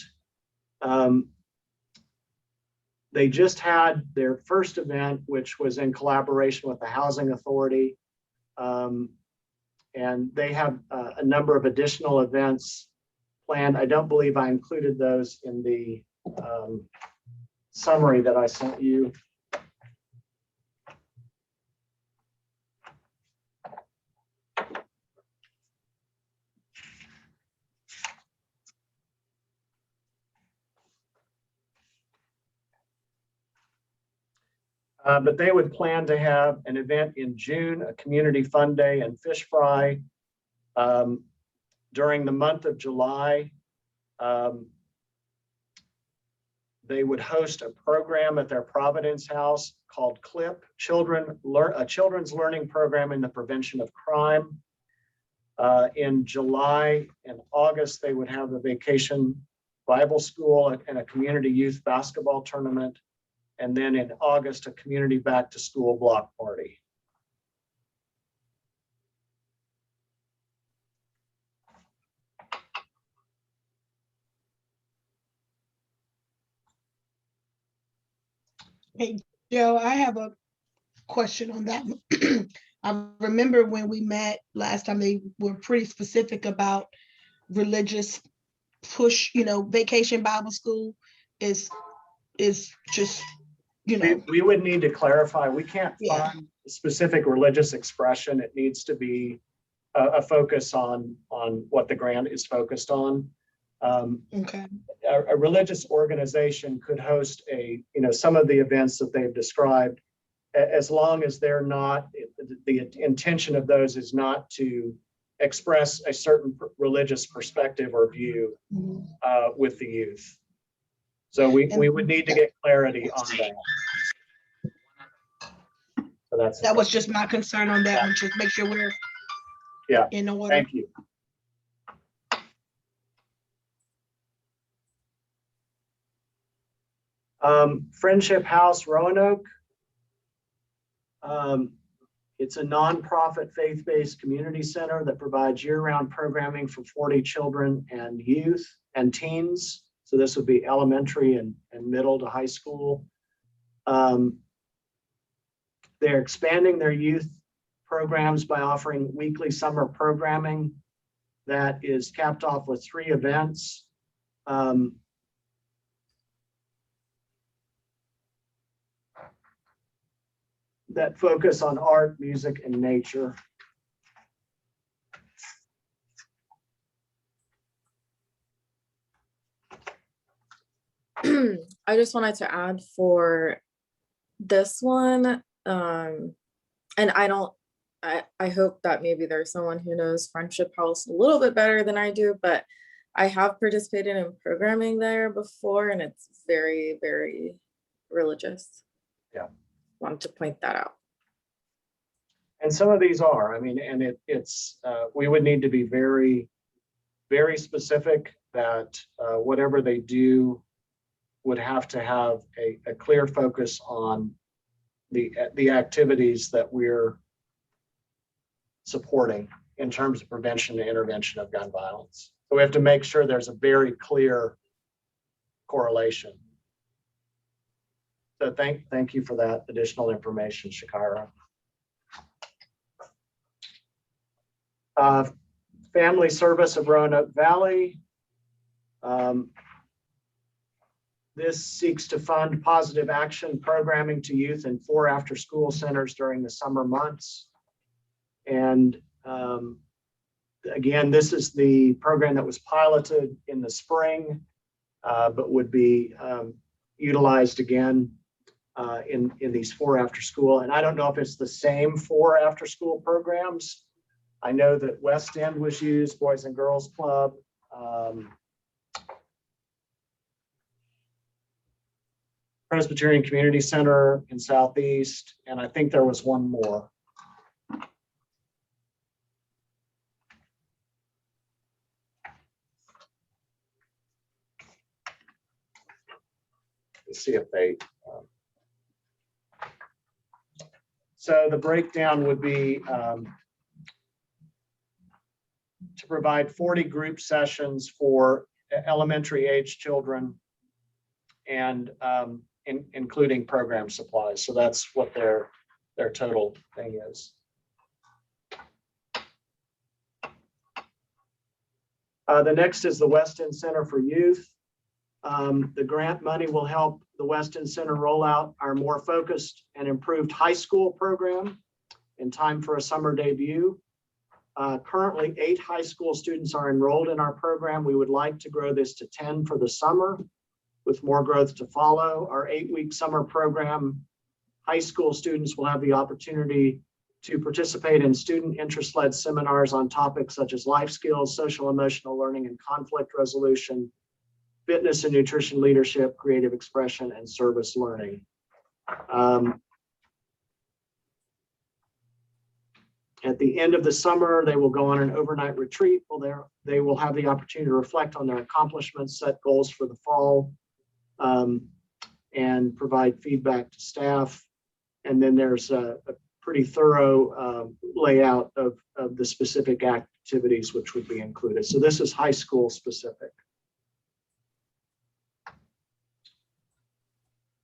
They just had their first event, which was in collaboration with the Housing Authority. And they have a number of additional events planned. I don't believe I included those in the summary that I sent you. But they would plan to have an event in June, a community fun day and fish fry. During the month of July, they would host a program at their Providence house called CLIP, a children's learning program in the prevention of crime. In July and August, they would have a vacation Bible school and a community youth basketball tournament. And then in August, a community back to school block party. Hey, Joe, I have a question on that. I remember when we met last time, they were pretty specific about religious push, vacation Bible school is just, We would need to clarify, we can't Yeah. fund specific religious expression. It needs to be a focus on what the grant is focused on. Okay. A religious organization could host some of the events that they've described, as long as they're not, the intention of those is not to express a certain religious perspective or view with the youth. So we would need to get clarity on that. So That was just my concern on that one, just make sure we're in order. Thank you. Friendship House Roanoke. It's a nonprofit faith-based community center that provides year-round programming for 40 children and youth and teens. So this would be elementary and middle to high school. They're expanding their youth programs by offering weekly summer programming that is capped off with 3 events. That focus on art, music, and nature. I just wanted to add for this one, and I hope that maybe there's someone who knows Friendship House a little bit better than I do, but I have participated in programming there before, and it's very, very religious. Yeah. Want to point that out. And some of these are, I mean, and it's we would need to be very, very specific that whatever they do would have to have a clear focus on the activities that we're supporting in terms of prevention and intervention of gun violence. So we have to make sure there's a very clear correlation. So thank you for that additional information, Shakira. Family Service of Roanoke Valley. This seeks to fund positive action programming to youth in 4 after-school centers during the summer months. And again, this is the program that was piloted in the spring, but would be utilized again in these 4 after-school. And I don't know if it's the same 4 after-school programs. I know that West End was used, Boys and Girls Club. Presbyterian Community Center in Southeast, and I think there was one more. Let's see if they. So the breakdown would be to provide 40 group sessions for elementary age children and including program supplies. So that's what their total thing is. The next is the West End Center for Youth. The grant money will help the West End Center roll out our more focused and improved high school program in time for a summer debut. Currently, 8 high school students are enrolled in our program. We would like to grow this to 10 for the summer, with more growth to follow. Our 8-week summer program, high school students will have the opportunity to participate in student interest-led seminars on topics such as life skills, social emotional learning and conflict resolution, fitness and nutrition leadership, creative expression, and service learning. At the end of the summer, they will go on an overnight retreat. They will have the opportunity to reflect on their accomplishments, set goals for the fall, and provide feedback to staff. And then there's a pretty thorough layout of the specific activities which would be included. So this is high school specific.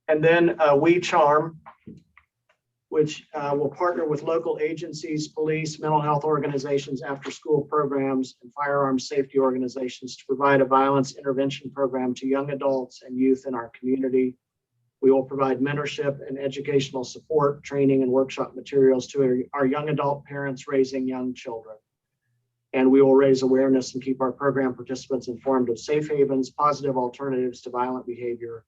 And then We Charm, which will partner with local agencies, police, mental health organizations, after-school programs, and firearms safety organizations to provide a violence intervention program to young adults and youth in our community. We will provide mentorship and educational support, training, and workshop materials to our young adult parents raising young children. And we will raise awareness and keep our program participants informed of safe havens, positive alternatives to violent behavior,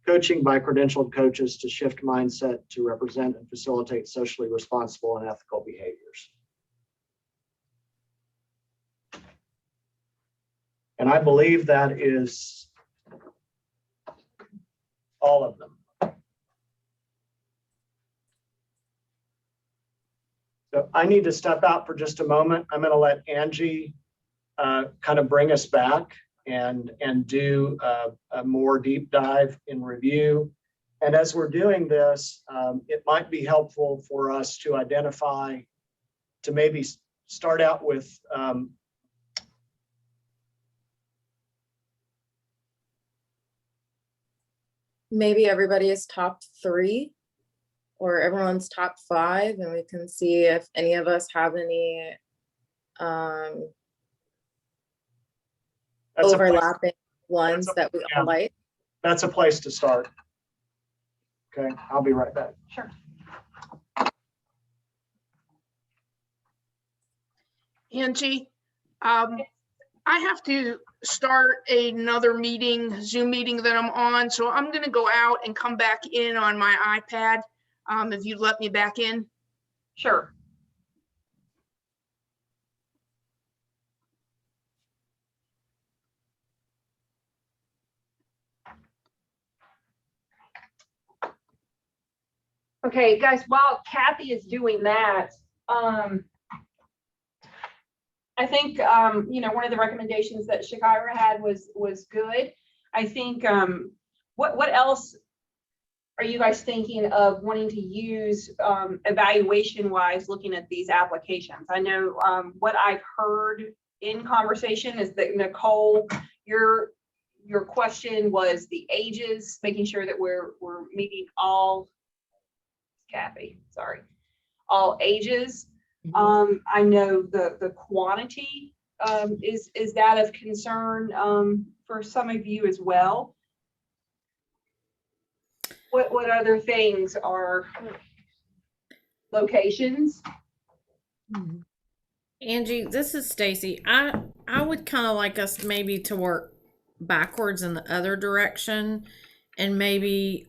coaching by credentialed coaches to shift mindset to represent and facilitate socially responsible and ethical behaviors. And I believe that is all of them. So I need to step out for just a moment. I'm going to let Angie kind of bring us back and do a more deep dive in review. And as we're doing this, it might be helpful for us to identify, to maybe start out with maybe everybody's top 3 or everyone's top 5, and we can see if any of us have any overlapping ones that we all like. That's a place to start. Okay, I'll be right back. Sure. Angie, I have to start another meeting, Zoom meeting that I'm on, so I'm going to go out and come back in on my iPad. If you'd let me back in. Sure. Okay, guys, while Kathy is doing that, I think, you know, one of the recommendations that Shakira had was good. I think, what else are you guys thinking of wanting to use evaluation wise, looking at these applications? I know what I've heard in conversation is that Nicole, your question was the ages, making sure that we're meeting all, Kathy, sorry, all ages. I know the quantity is that of concern for some of you as well. What other things are locations? Angie, this is Stacy. I would kind of like us maybe to work backwards in the other direction and maybe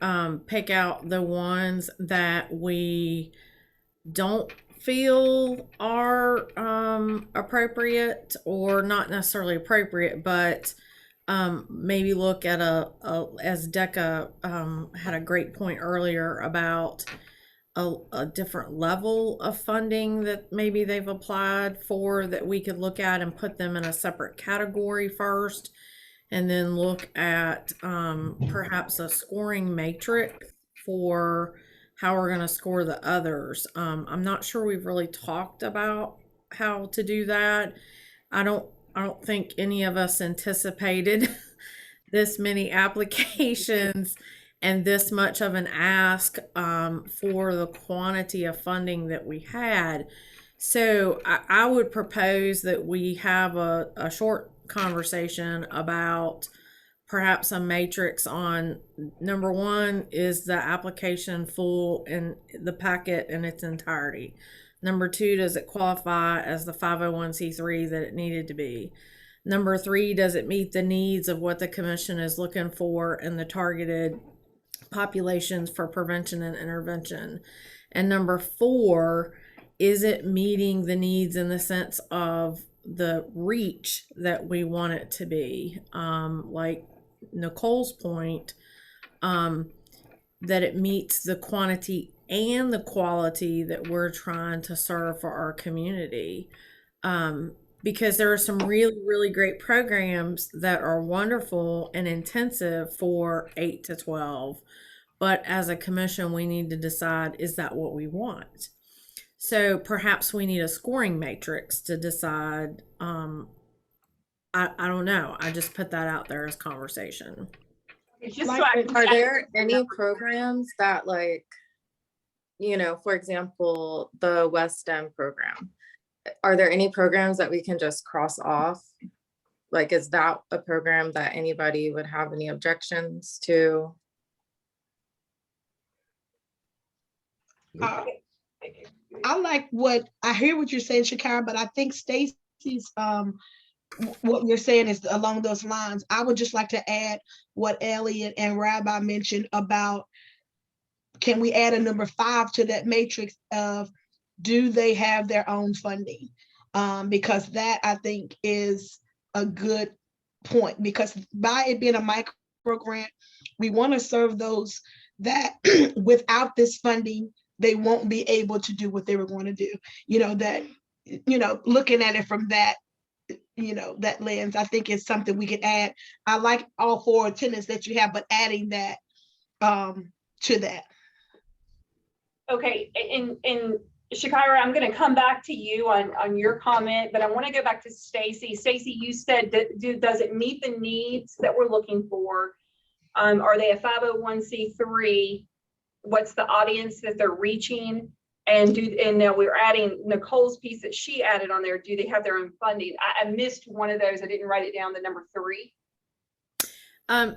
pick out the ones that we don't feel are appropriate, or not necessarily appropriate, but maybe look at as Decca had a great point earlier about a different level of funding that maybe they've applied for, that we could look at and put them in a separate category first, and then look at perhaps a scoring matrix for how we're going to score the others. I'm not sure we've really talked about how to do that. I don't think any of us anticipated this many applications and this much of an ask for the quantity of funding that we had. So I would propose that we have a short conversation about perhaps a matrix on, number one, is the application full in the packet in its entirety? Number two, does it qualify as the 501c3 that it needed to be? Number three, does it meet the needs of what the commission is looking for in the targeted populations for prevention and intervention? And number four, is it meeting the needs in the sense of the reach that we want it to be? Like Nicole's point, that it meets the quantity and the quality that we're trying to serve for our community. Because there are some really, really great programs that are wonderful and intensive for 8 to 12. But as a commission, we need to decide, is that what we want? So perhaps we need a scoring matrix to decide. I don't know. I just put that out there as conversation. It's just Are there any programs that, like, you know, for example, the West STEM program, are there any programs that we can just cross off? Like, is that a program that anybody would have any objections to? Uh, I like what I hear what you're saying, Shakira, but I think Stacy's what you're saying is along those lines. I would just like to add what Elliot and Rabbi mentioned about, can we add a number 5 to that matrix of, do they have their own funding? Because that, I think, is a good point, because by it being a micro grant, we want to serve those that without this funding, they won't be able to do what they were going to do. Looking at it from that, that lens, I think is something we could add. I like all 4 tenants that you have, but adding that to that. Okay, and Shakira, I'm going to come back to you on your comment, but I want to go back to Stacy. Stacy, you said that does it meet the needs that we're looking for? Are they a 501c3? What's the audience that they're reaching? And now we're adding Nicole's piece that she added on there. Do they have their own funding? I missed one of those. I didn't write it down, the number 3.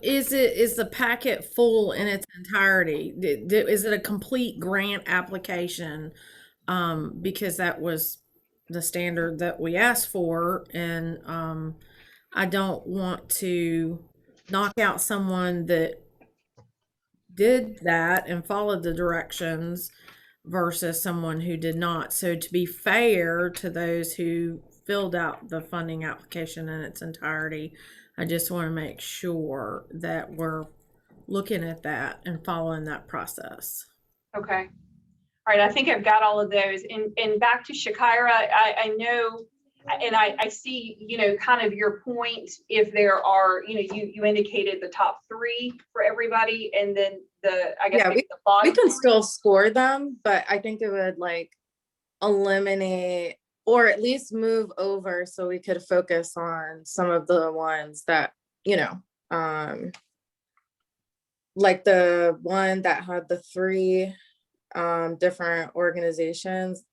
Is the packet full in its entirety? Is it a complete grant application? Because that was the standard that we asked for, and I don't want to knock out someone that did that and followed the directions versus someone who did not. So to be fair to those who filled out the funding application in its entirety, I just want to make sure that we're looking at that and following that process. Okay. All right. I think I've got all of those. And back to Shakira, I know, and I see, kind of your point. If there are, you indicated the top 3 for everybody, and then the bottom we can 3. still score them, but I think it would eliminate or at least move over so we could focus on some of the ones that, like the one that had the 3 different organizations,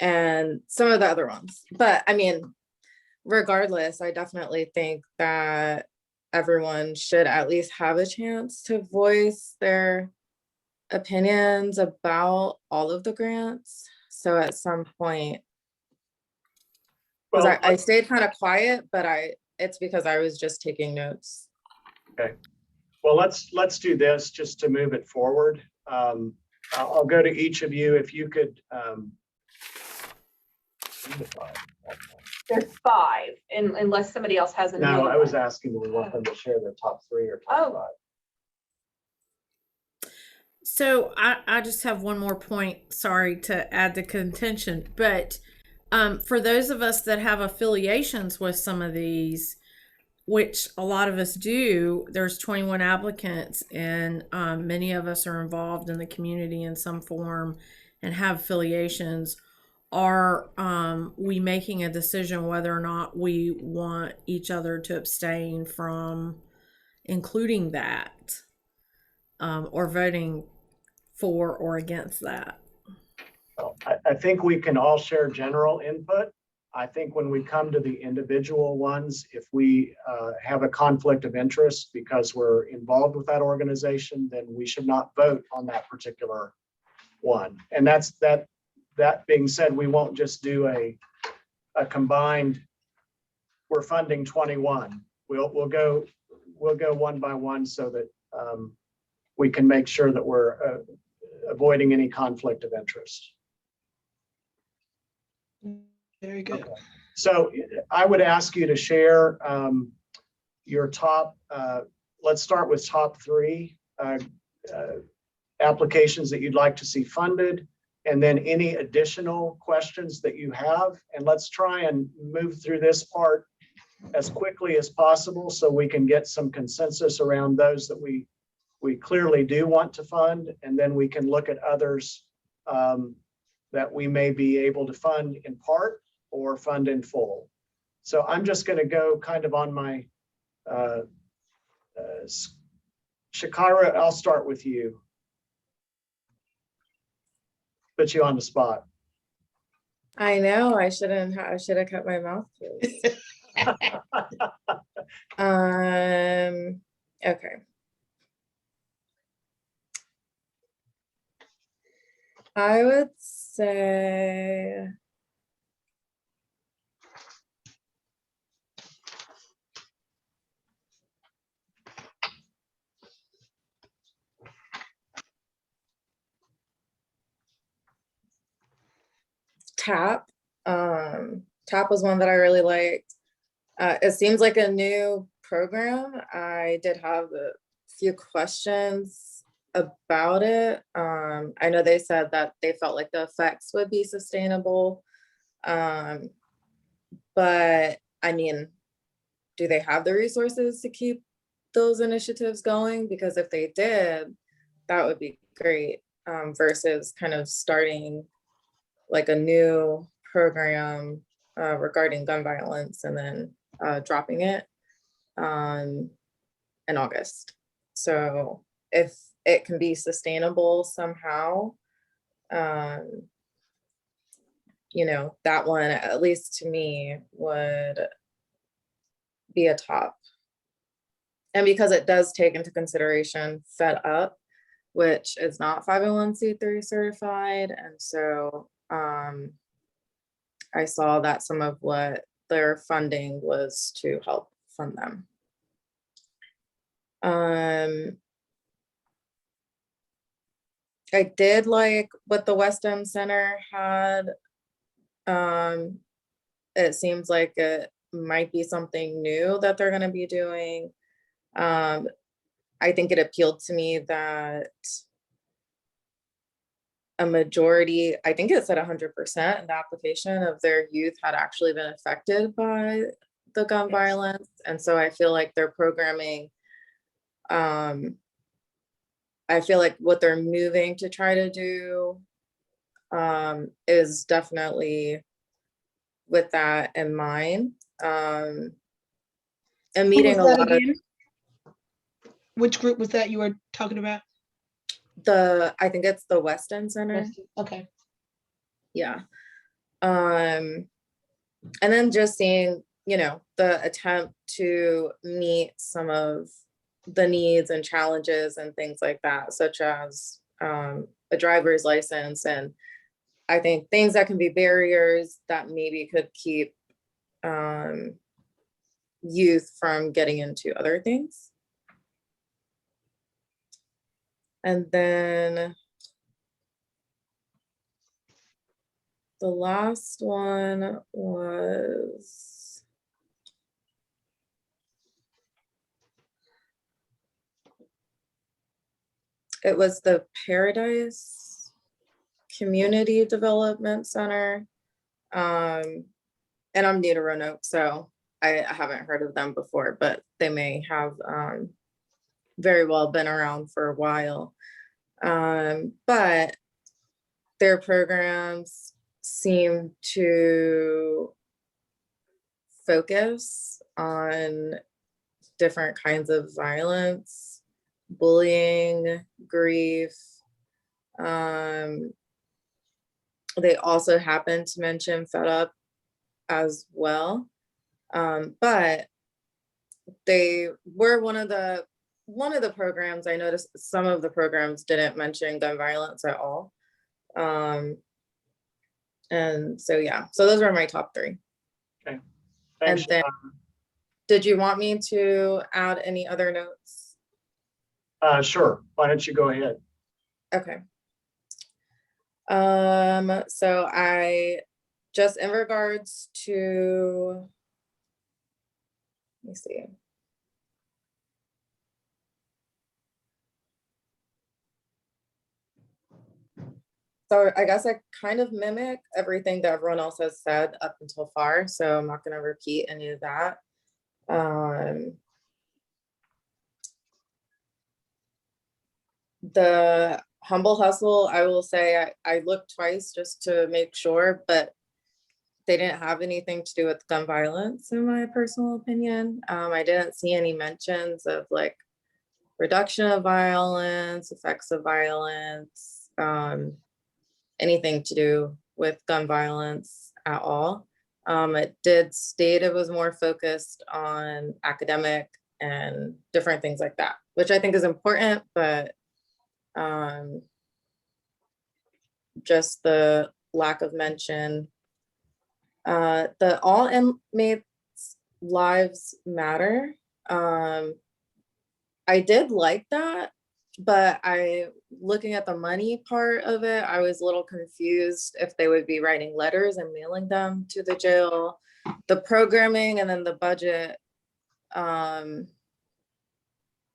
and some of the other ones. But I mean, regardless, I definitely think that everyone should at least have a chance to voice their opinions about all of the grants. So at some point, because I stayed kind of quiet, but it's because I was just taking notes. Okay. Well, let's do this just to move it forward. I'll go to each of you. If you could. There's 5, unless somebody else has another. No, I was asking, do we want them to share their top 3 or top 5? So I just have one more point, sorry to add to contention, but for those of us that have affiliations with some of these, which a lot of us do, there's 21 applicants, and many of us are involved in the community in some form and have affiliations. Are we making a decision whether or not we want each other to abstain from including that, or voting for or against that? Well, I think we can all share general input. I think when we come to the individual ones, if we have a conflict of interest because we're involved with that organization, then we should not vote on that particular one. And that being said, we won't just do a combined, we're funding 21. We'll go one by one so that we can make sure that we're avoiding any conflict of interest. Very good. Okay. So I would ask you to share your top, let's start with top 3 applications that you'd like to see funded, and then any additional questions that you have. And let's try and move through this part as quickly as possible so we can get some consensus around those that we clearly do want to fund, and then we can look at others that we may be able to fund in part or fund in full. So I'm just going to go kind of on my Shakira, I'll start with you. Put you on the spot. I know I should have kept my mouth closed. Okay. I would say TAP. TAP was one that I really liked. It seems like a new program. I did have a few questions about it. I know they said that they felt like the effects would be sustainable. But I mean, do they have the resources to keep those initiatives going? Because if they did, that would be great, versus kind of starting like a new program regarding gun violence and then dropping it in August. So if it can be sustainable somehow, you know, that one, at least to me, would be a top. And because it does take into consideration Fed Up, which is not 501c3 certified. And so I saw that some of what their funding was to help fund them. I did like what the West End Center had. It seems like it might be something new that they're going to be doing. I think it appealed to me that a majority, I think it said 100% in the application of their youth had actually been affected by the gun violence. And so I feel like their programming, I feel like what they're moving to try to do is definitely with that in mind. And meeting a lot of Which group was that you were talking about? I think it's the West End Center. Okay. Yeah. And then just seeing, you know, the attempt to meet some of the needs and challenges and things like that, such as a driver's license. And I think things that can be barriers that maybe could keep youth from getting into other things. And then the last one was, it was the Paradise Community Development Center. And I'm new to Roanoke, so I haven't heard of them before, but they may have very well been around for a while. But their programs seem to focus on different kinds of violence, bullying, grief. They also happen to mention Fed Up as well. But they were one of the programs. I noticed some of the programs didn't mention gun violence at all. And so, yeah, so those were my top three. Okay. Thanks. And then, did you want me to add any other notes? Sure. Why don't you go ahead? Okay. So I just, in regards to, let me see. So I guess I kind of mimic everything that everyone else has said up until far, so I'm not going to repeat any of that. The humble hustle, I will say I looked twice just to make sure, but they didn't have anything to do with gun violence, in my personal opinion. I didn't see any mentions of like reduction of violence, effects of violence, anything to do with gun violence at all. It did state it was more focused on academic and different things like that, which I think is important, but just the lack of mention. The all inmates lives matter. I did like that, but looking at the money part of it, I was a little confused if they would be writing letters and mailing them to the jail. The programming and then the budget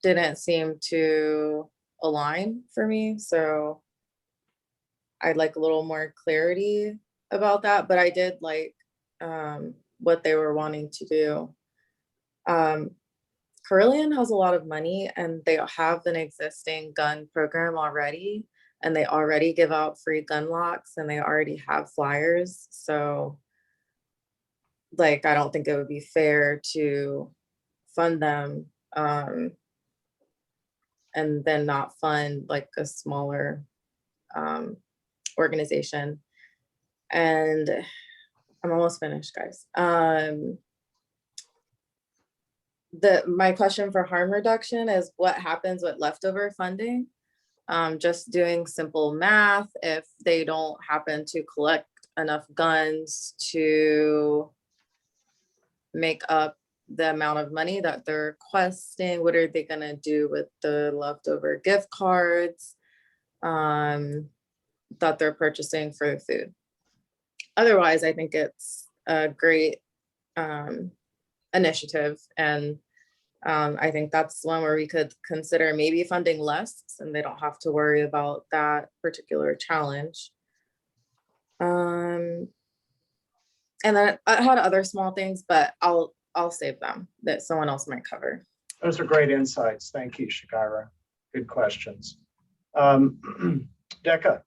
didn't seem to align for me. So I'd like a little more clarity about that, but I did like what they were wanting to do. Carillion has a lot of money and they have an existing gun program already, and they already give out free gun locks and they already have flyers. So like, I don't think it would be fair to fund them and then not fund like a smaller organization. And I'm almost finished, guys. My question for harm reduction is what happens with leftover funding? Just doing simple math, if they don't happen to collect enough guns to make up the amount of money that they're requesting, what are they gonna do with the leftover gift cards that they're purchasing for food? Otherwise, I think it's a great initiative, and I think that's one where we could consider maybe funding less and they don't have to worry about that particular challenge. And then I had other small things, but I'll save them that someone else might cover. Those are great insights. Thank you, Shakira. Good questions. Decca.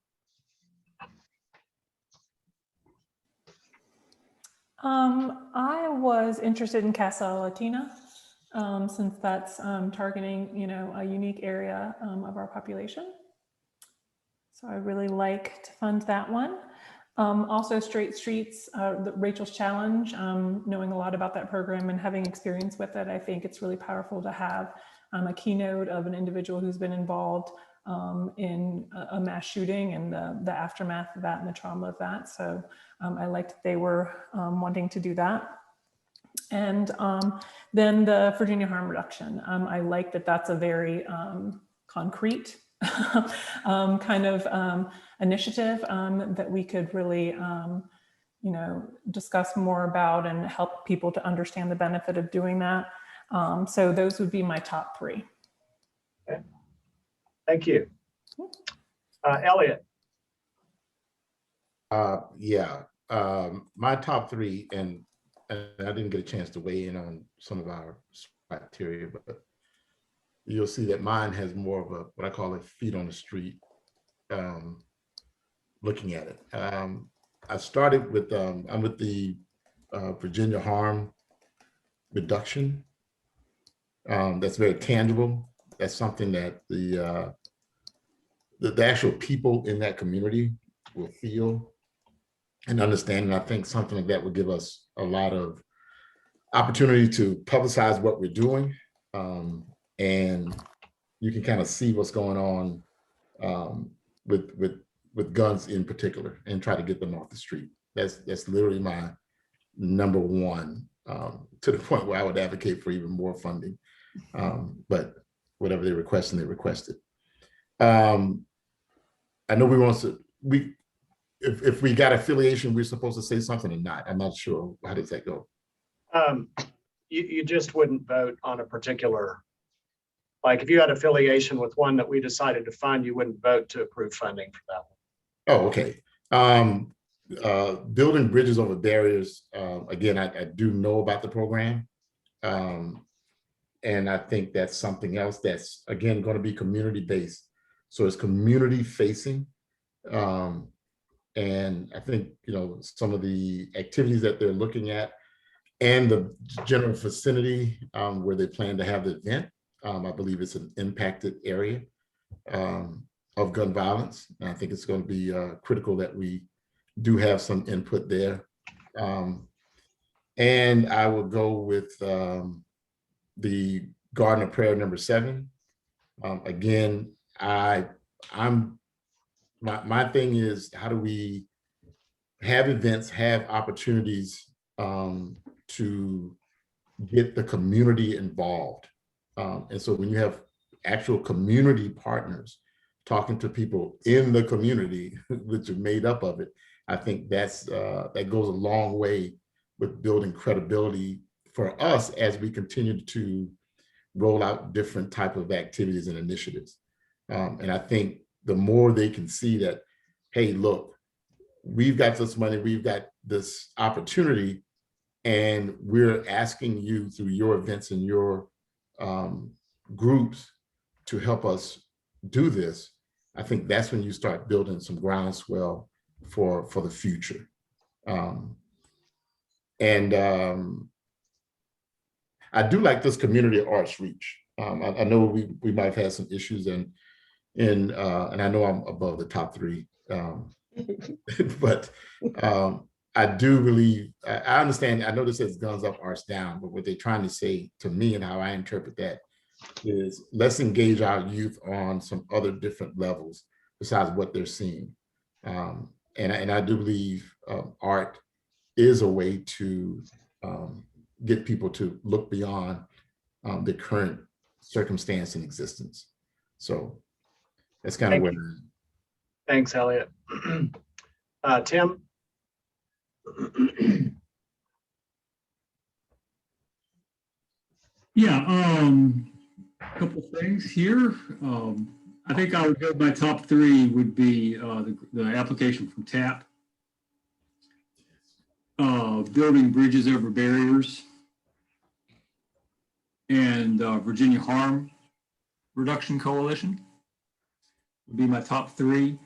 I was interested in Casa Latina, since that's targeting, you know, a unique area of our population. So I really like to fund that one. Also Straight Streets, Rachel's Challenge, knowing a lot about that program and having experience with it, I think it's really powerful to have a keynote of an individual who's been involved in a mass shooting and the aftermath of that and the trauma of that. So I liked that they were wanting to do that. And then the Virginia harm reduction. I like that that's a very concrete kind of initiative that we could really, you know, discuss more about and help people to understand the benefit of doing that. So those would be my top three. Okay. Thank you. Elliot. Yeah, my top three, and I didn't get a chance to weigh in on some of our criteria, but you'll see that mine has more of a, what I call it, feet on the street, looking at it. I started with, I'm with the Virginia harm reduction. That's very tangible. That's something that the actual people in that community will feel and understand. And I think something like that would give us a lot of opportunity to publicize what we're doing. And you can kind of see what's going on with guns in particular and try to get them off the street. That's literally my number one, to the point where I would advocate for even more funding. But whatever they request, and they requested. I know if we got affiliation, we're supposed to say something or not. I'm not sure. How does that go? You just wouldn't vote on a particular, like if you had affiliation with one that we decided to fund, you wouldn't vote to approve funding for that one. Oh, okay. Building bridges over barriers. Again, I do know about the program. And I think that's something else that's, again, going to be community-based. So it's community-facing. And I think, you know, some of the activities that they're looking at and the general vicinity where they plan to have the event, I believe it's an impacted area of gun violence. And I think it's going to be critical that we do have some input there. And I will go with the Garden of Prayer number 7. Again, I'm my thing is, how do we have events, have opportunities to get the community involved? And so when you have actual community partners talking to people in the community, which are made up of it, I think that goes a long way with building credibility for us as we continue to roll out different type of activities and initiatives. And I think the more they can see that, hey, look, we've got this money, we've got this opportunity, and we're asking you through your events and your groups to help us do this. I think that's when you start building some groundswell for the future. I do like this community arts reach. I know we might have had some issues and I know I'm above the top 3, but I do believe, I understand, I know this says guns up, arts down, but what they're trying to say to me and how I interpret that is, let's engage our youth on some other different levels besides what they're seeing. And I do believe art is a way to get people to look beyond the current circumstance and existence. So that's kind of Thank what. Thanks, Elliot. Tim? Yeah, a couple things here. I think I would go, my top 3 would be the application from TAP, building bridges over barriers, and Virginia Harm Reduction Coalition would be my top 3.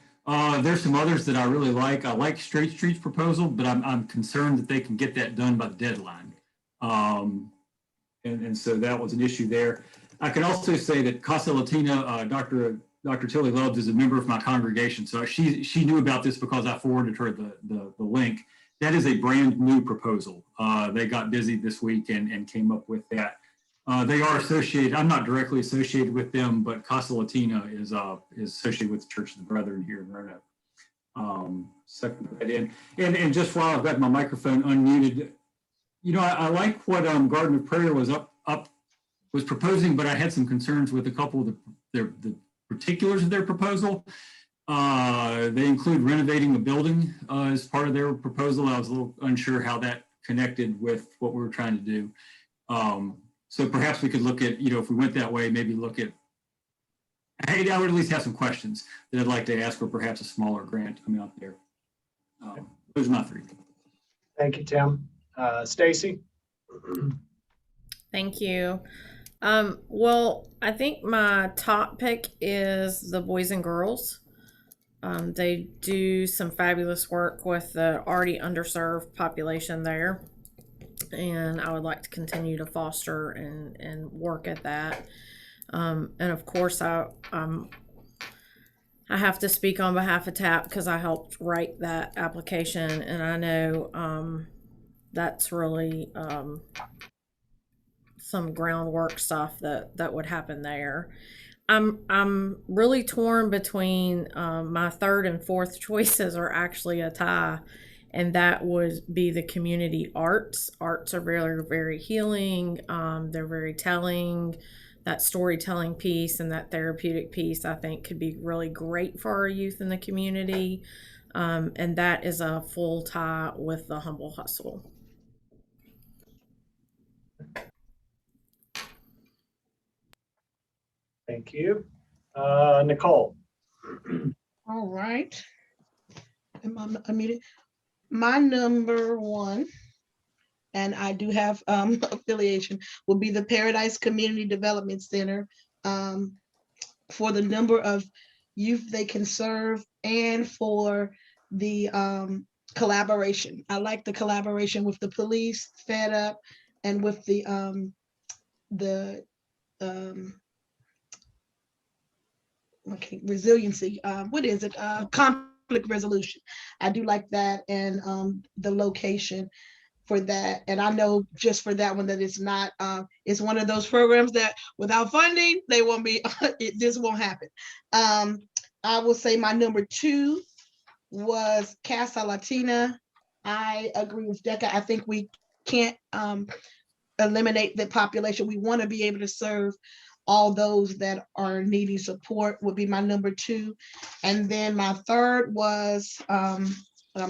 There's some others that I really like. I like Straight Street's proposal, but I'm concerned that they can get that done by the deadline. And so that was an issue there. I can also say that Casa Latina, Dr. Tilly Loves, is a member of my congregation. So she knew about this because I forwarded her the link. That is a brand new proposal. They got busy this week and came up with that. They are associated, I'm not directly associated with them, but Casa Latina is associated with the Church of the Brethren here in Roanoke. Second that in. And just while I've got my microphone unmuted, you know, I like what Garden of Prayer was was proposing, but I had some concerns with a couple of the particulars of their proposal. They include renovating a building as part of their proposal. I was a little unsure how that connected with what we were trying to do. So perhaps we could look at, you know, if we went that way, maybe look at, hey, I would at least have some questions that I'd like to ask for perhaps a smaller grant amount there. Those are my 3. Thank you, Tim. Stacy? Thank you. Well, I think my top pick is the Boys and Girls. They do some fabulous work with the already underserved population there. And I would like to continue to foster and work at that. And of course, I have to speak on behalf of TAP because I helped write that application, and I know that's really some groundwork stuff that would happen there. I'm really torn between my 3rd and 4th choices are actually a tie, and that would be the community arts. Arts are very, very healing. They're very telling. That storytelling piece and that therapeutic piece, I think, could be really great for our youth in the community. And that is a full tie with the Humble Hustle. Thank you. Nicole? All right. Am I unmuted? My number 1, and I do have affiliation, will be the Paradise Community Development Center, for the number of youth they can serve and for the collaboration. I like the collaboration with the police, Fed Up, and with the resiliency. What is it? Conflict resolution. I do like that, and the location for that. And I know just for that one that it's not, it's one of those programs that without funding, they won't be, this won't happen. I will say my number 2 was Casa Latina. I agree with Decca. I think we can't eliminate the population. We want to be able to serve all those that are needing support would be my number 2. And then my 3rd was, I'm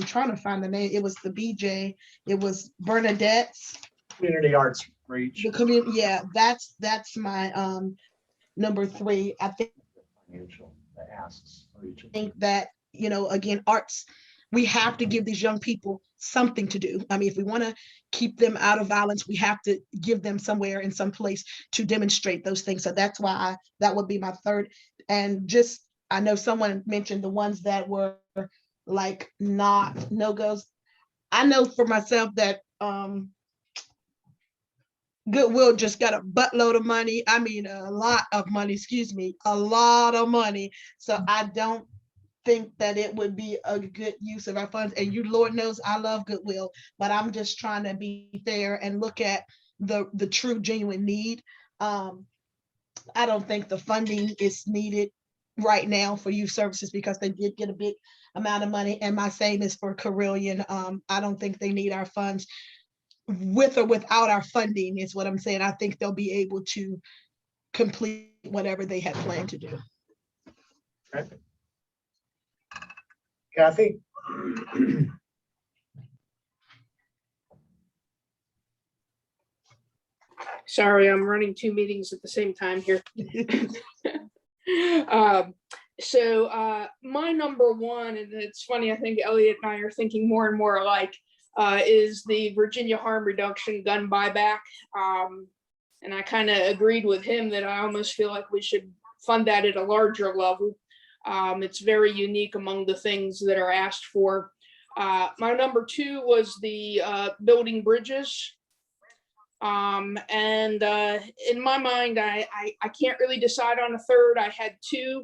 trying to find the name. It was the BJ. It was Bernadette's. Community Arts Reach. The community, yeah, that's my number 3. I Financial that asks Reach. think that, you know, again, arts, we have to give these young people something to do. I mean, if we want to keep them out of violence, we have to give them somewhere in some place to demonstrate those things. So that's why that would be my 3rd. And just, I know someone mentioned the ones that were like not no-goes. I know for myself that Goodwill just got a buttload of money. I mean, a lot of money, excuse me, a lot of money. So I don't think that it would be a good use of our funds. And you, Lord knows, I love Goodwill, but I'm just trying to be fair and look at the true, genuine need. I don't think the funding is needed right now for youth services because they did get a big amount of money. And my same is for Carillion. I don't think they need our funds. With or without our funding is what I'm saying. I think they'll be able to complete whatever they had planned to do. Okay. Kathy? Sorry, I'm running 2 meetings at the same time here. My number 1, and it's funny, I think Elliot and I are thinking more and more alike, is the Virginia harm reduction gun buyback. And I kind of agreed with him that I almost feel like we should fund that at a larger level. It's very unique among the things that are asked for. My number 2 was the building bridges. In my mind, I can't really decide on a 3rd. I had 2.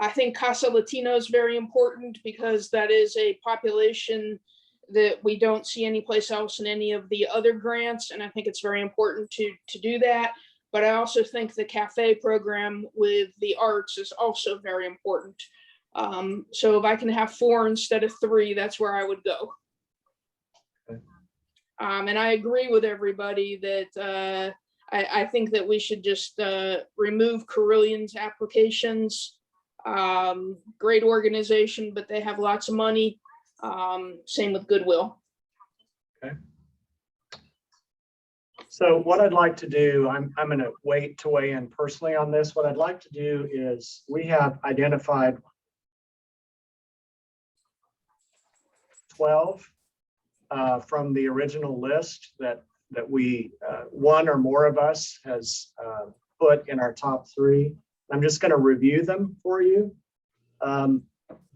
I think Casa Latino is very important because that is a population that we don't see anyplace else in any of the other grants. And I think it's very important to do that. But I also think the cafe program with the arts is also very important. So if I can have 4 instead of 3, that's where I would go. Okay. And I agree with everybody that I think that we should just remove Carillion's applications. Great organization, but they have lots of money. Same with Goodwill. Okay. So what I'd like to do, I'm going to wait to weigh in personally on this. What I'd like to do is we have identified 12 from the original list that we, one or more of us has put in our top 3. I'm just going to review them for you. The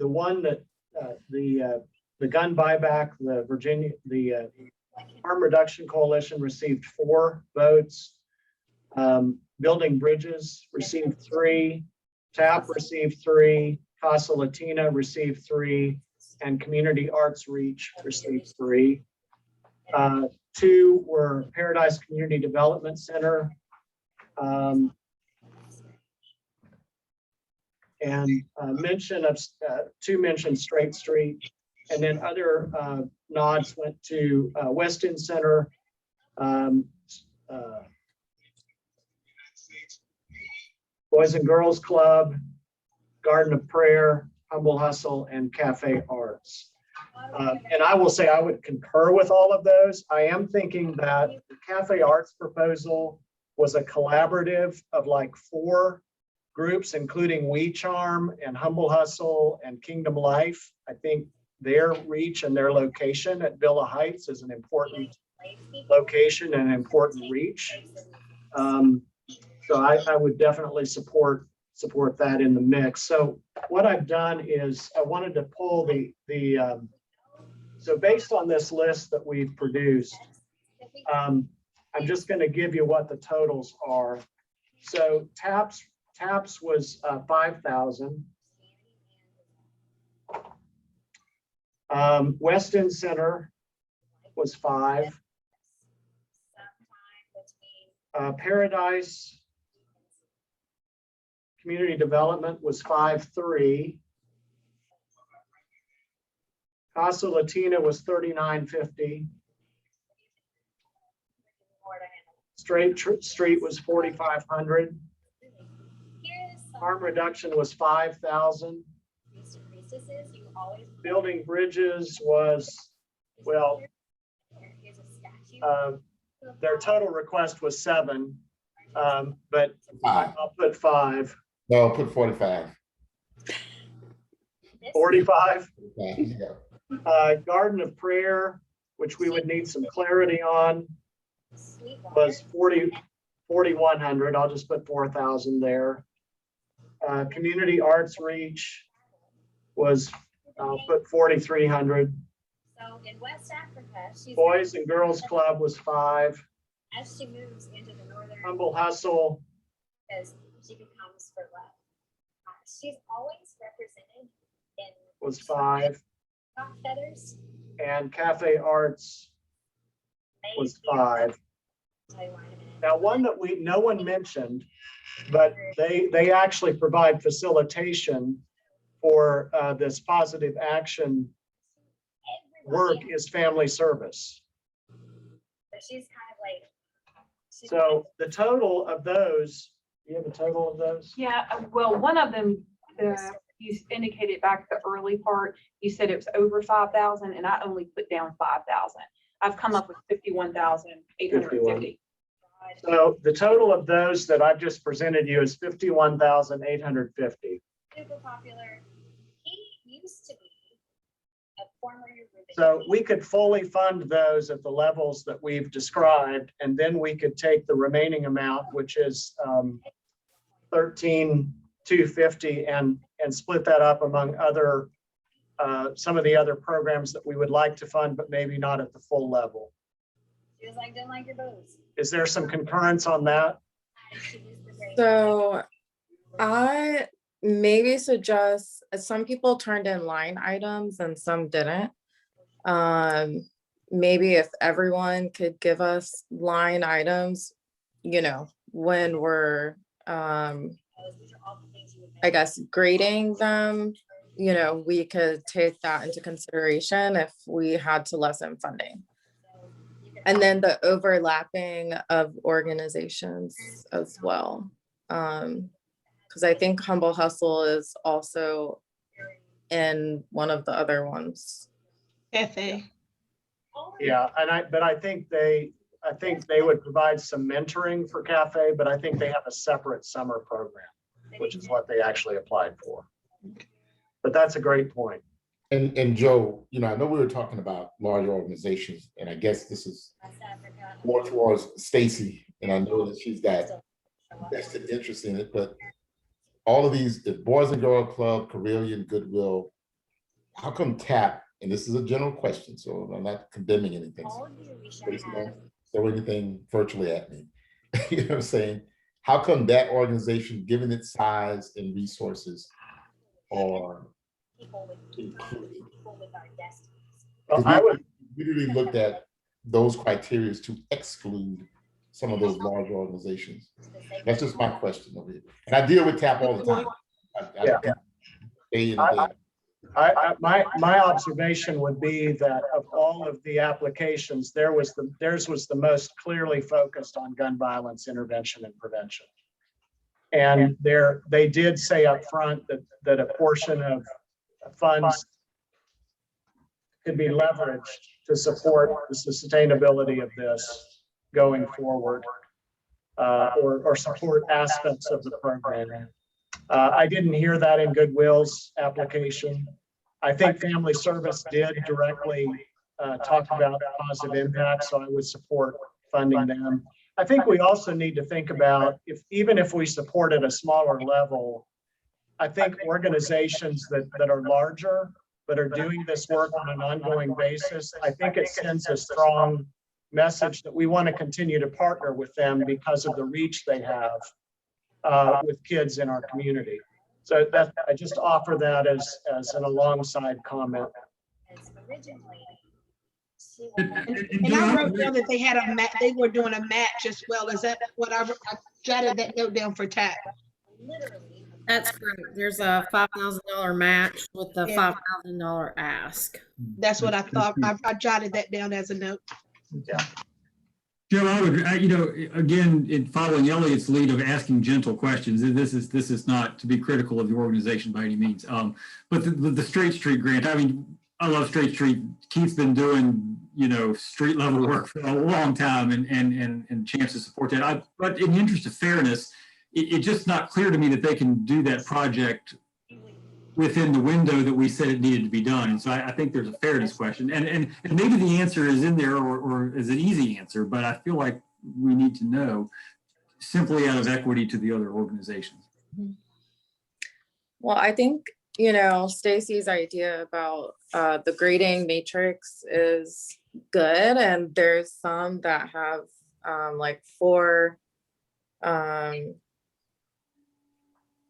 one that the gun buyback, the Harm Reduction Coalition received 4 votes. Building Bridges received 3. TAP received 3. Casa Latina received 3. And Community Arts Reach received 3. 2 were Paradise Community Development Center. And mention of 2 mentioned Straight Street. And then other nods went to West End Center, Boys and Girls Club, Garden of Prayer, Humble Hustle, and Cafe Arts. And I will say I would concur with all of those. I am thinking that the Cafe Arts proposal was a collaborative of like 4 groups, including We Charm and Humble Hustle and Kingdom Life. I think their reach and their location at Villa Heights is an important location and an important reach. So I would definitely support that in the mix. So what I've done is I wanted to pull so based on this list that we've produced, I'm just going to give you what the totals are. So TAPS was 5,000. West End Center was 5. Paradise Community Development was 5.3. Casa Latina was $39.50. Street was $4,500. Harm reduction was $5,000. Building bridges was, well, their total request was $7, but Five. I'll put $5. No, put 45. 45. Yeah. Garden of Prayer, which we would need some clarity on, was 4,100. I'll just put 4,000 there. Community Arts Reach was, I'll put 4,300. So in West Africa, she's Boys and Girls Club was 5. as she moves into the northern Humble Hustle because she becomes for love. She's always represented in was 5. cock feathers. And Cafe Arts was 5. Tell you why in a minute. Now, one that no one mentioned, but they actually provide facilitation for this positive action work is family service. But she's kind of like. So the total of those, you have a total of those? Yeah, well, one of them, you indicated back the early part, you said it was over 5,000 and I only put down 5,000. I've come up with 51,850. So the total of those that I've just presented you is 51,850. Super popular. He used to be a former. So we could fully fund those at the levels that we've described, and then we could take the remaining amount, which is 13,250, and split that up among other some of the other programs that we would like to fund, but maybe not at the full level. She was like, don't like your bows. Is there some concurrence on that? So I maybe suggest, some people turned in line items and some didn't. Maybe if everyone could give us line items, you know, when we're, I guess, grading them, you know, we could take that into consideration if we had to lessen funding. And then the overlapping of organizations as well. Because I think Humble Hustle is also in one of the other ones. Cafe. Yeah, but I think they would provide some mentoring for Cafe, but I think they have a separate summer program, which is what they actually applied for. But that's a great point. And Joe, you know, I know we were talking about large organizations, and I guess this is more towards Stacy, and I know that she's got vested interest in it, but all of these, the Boys and Girl Club, Carillion, Goodwill, how come TAP, and this is a general question, so I'm not condemning anything, Stacy, don't throw anything virtually at me. You know what I'm saying? How come that organization, given its size and resources, are included? Well, I would Literally looked at those criteria to exclude some of those large organizations. That's just my question over here. And I deal with TAP all the time. Day in and day out. my observation would be that of all of the applications, theirs was the most clearly focused on gun violence intervention and prevention. And they did say up front that a portion of funds could be leveraged to support the sustainability of this going forward, or support aspects of the program. I didn't hear that in Goodwill's application. I think Family Service did directly talk about positive impact, so I would support funding them. I think we also need to think about, even if we support at a smaller level, I think organizations that are larger, but are doing this work on an ongoing basis, I think it sends a strong message that we want to continue to partner with them because of the reach they have with kids in our community. So that I just offer that as an alongside comment. And I wrote down that they had they were doing a match as well. Is that what I jotted that note down for TAP? That's correct. There's a $5,000 match with the Yeah. $5,000 ask. That's what I thought. I jotted that down as a note. Joe, I would, you know, again, in following Elliot's lead of asking gentle questions, this is not to be critical of the organization by any means. But the Straight Street grant, I mean, I love Straight Street. Keith's been doing, you know, street level work for a long time and chance to support that. But in the interest of fairness, it's just not clear to me that they can do that project within the window that we said it needed to be done. And so I think there's a fairness question. And maybe the answer is in there or is an easy answer, but I feel like we need to know simply out of equity to the other organizations. Well, I think, you know, Stacy's idea about the grading matrix is good. And there's some that have like 4,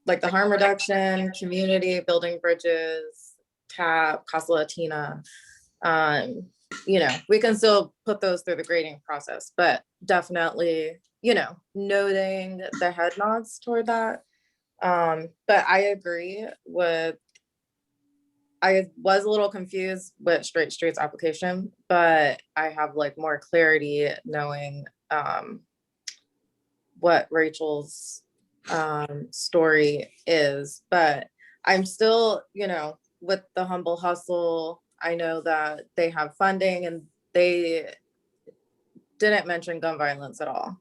like the harm reduction, community, building bridges, TAP, Casa Latina. You know, we can still put those through the grading process, but definitely, you know, noting the head nods toward that. But I agree with, I was a little confused with Straight Street's application, but I have like more clarity knowing what Rachel's story is. But I'm still, you know, with the Humble Hustle, I know that they have funding and they didn't mention gun violence at all.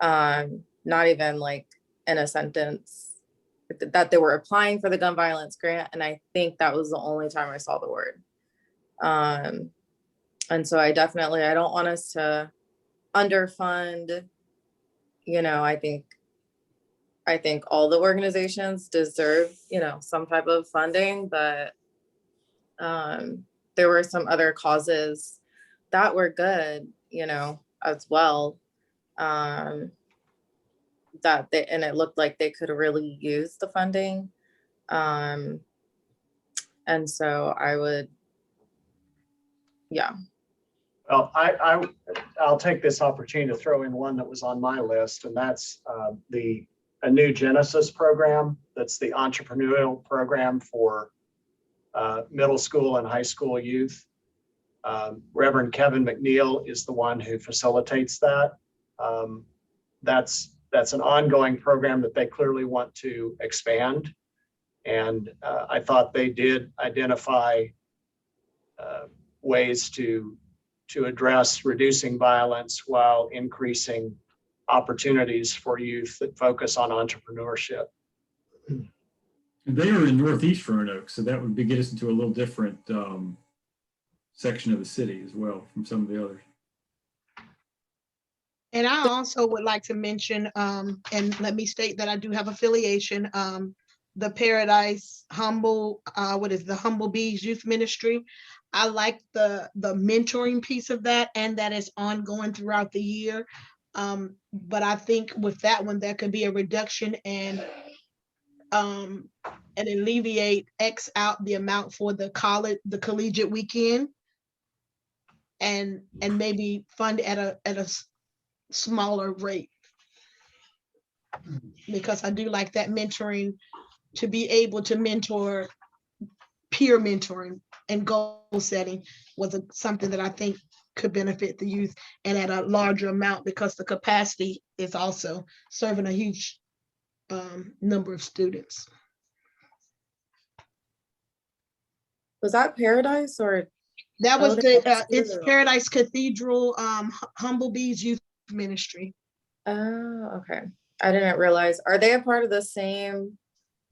Not even like in a sentence that they were applying for the gun violence grant. And I think that was the only time I saw the word. And so I don't want us to underfund, you know, I think all the organizations deserve, you know, some type of funding, but there were some other causes that were good, you know, as well. And it looked like they could really use the funding. And so I would, yeah. Well, I'll take this opportunity to throw in one that was on my list, and that's a new Genesis program. That's the entrepreneurial program for middle school and high school youth. Reverend Kevin McNeil is the one who facilitates that. That's an ongoing program that they clearly want to expand. And I thought they did identify ways to address reducing violence while increasing opportunities for youth that focus on entrepreneurship. And they are in Northeast Roanoke, so that would get us into a little different section of the city as well from some of the others. And I also would like to mention, and let me state that I do have affiliation, the Paradise Humble, the Humble Bees Youth Ministry. I like the mentoring piece of that, and that is ongoing throughout the year. But I think with that one, there could be a reduction and alleviate X out the amount for the collegiate weekend, and maybe fund at a smaller rate, because I do like that mentoring, to be able to mentor, peer mentoring and goal setting was something that I think could benefit the youth, and at a larger amount, because the capacity is also serving a huge number of students. Was that Paradise or? That was it's Paradise Cathedral, Humble Bees Youth Ministry. Oh, okay. I didn't realize. Are they a part of the same?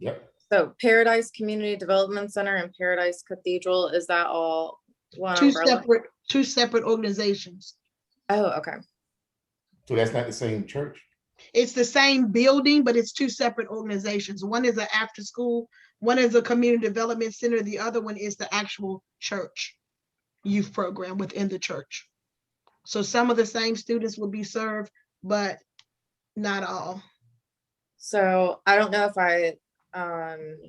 Yep. So Paradise Community Development Center and Paradise Cathedral, is that all one umbrella? Two separate organizations. Oh, okay. So that's not the same church? It's the same building, but it's two separate organizations. One is an after school, one is a community development center, the other one is the actual church youth program within the church. So some of the same students will be served, but not all. So I don't know if I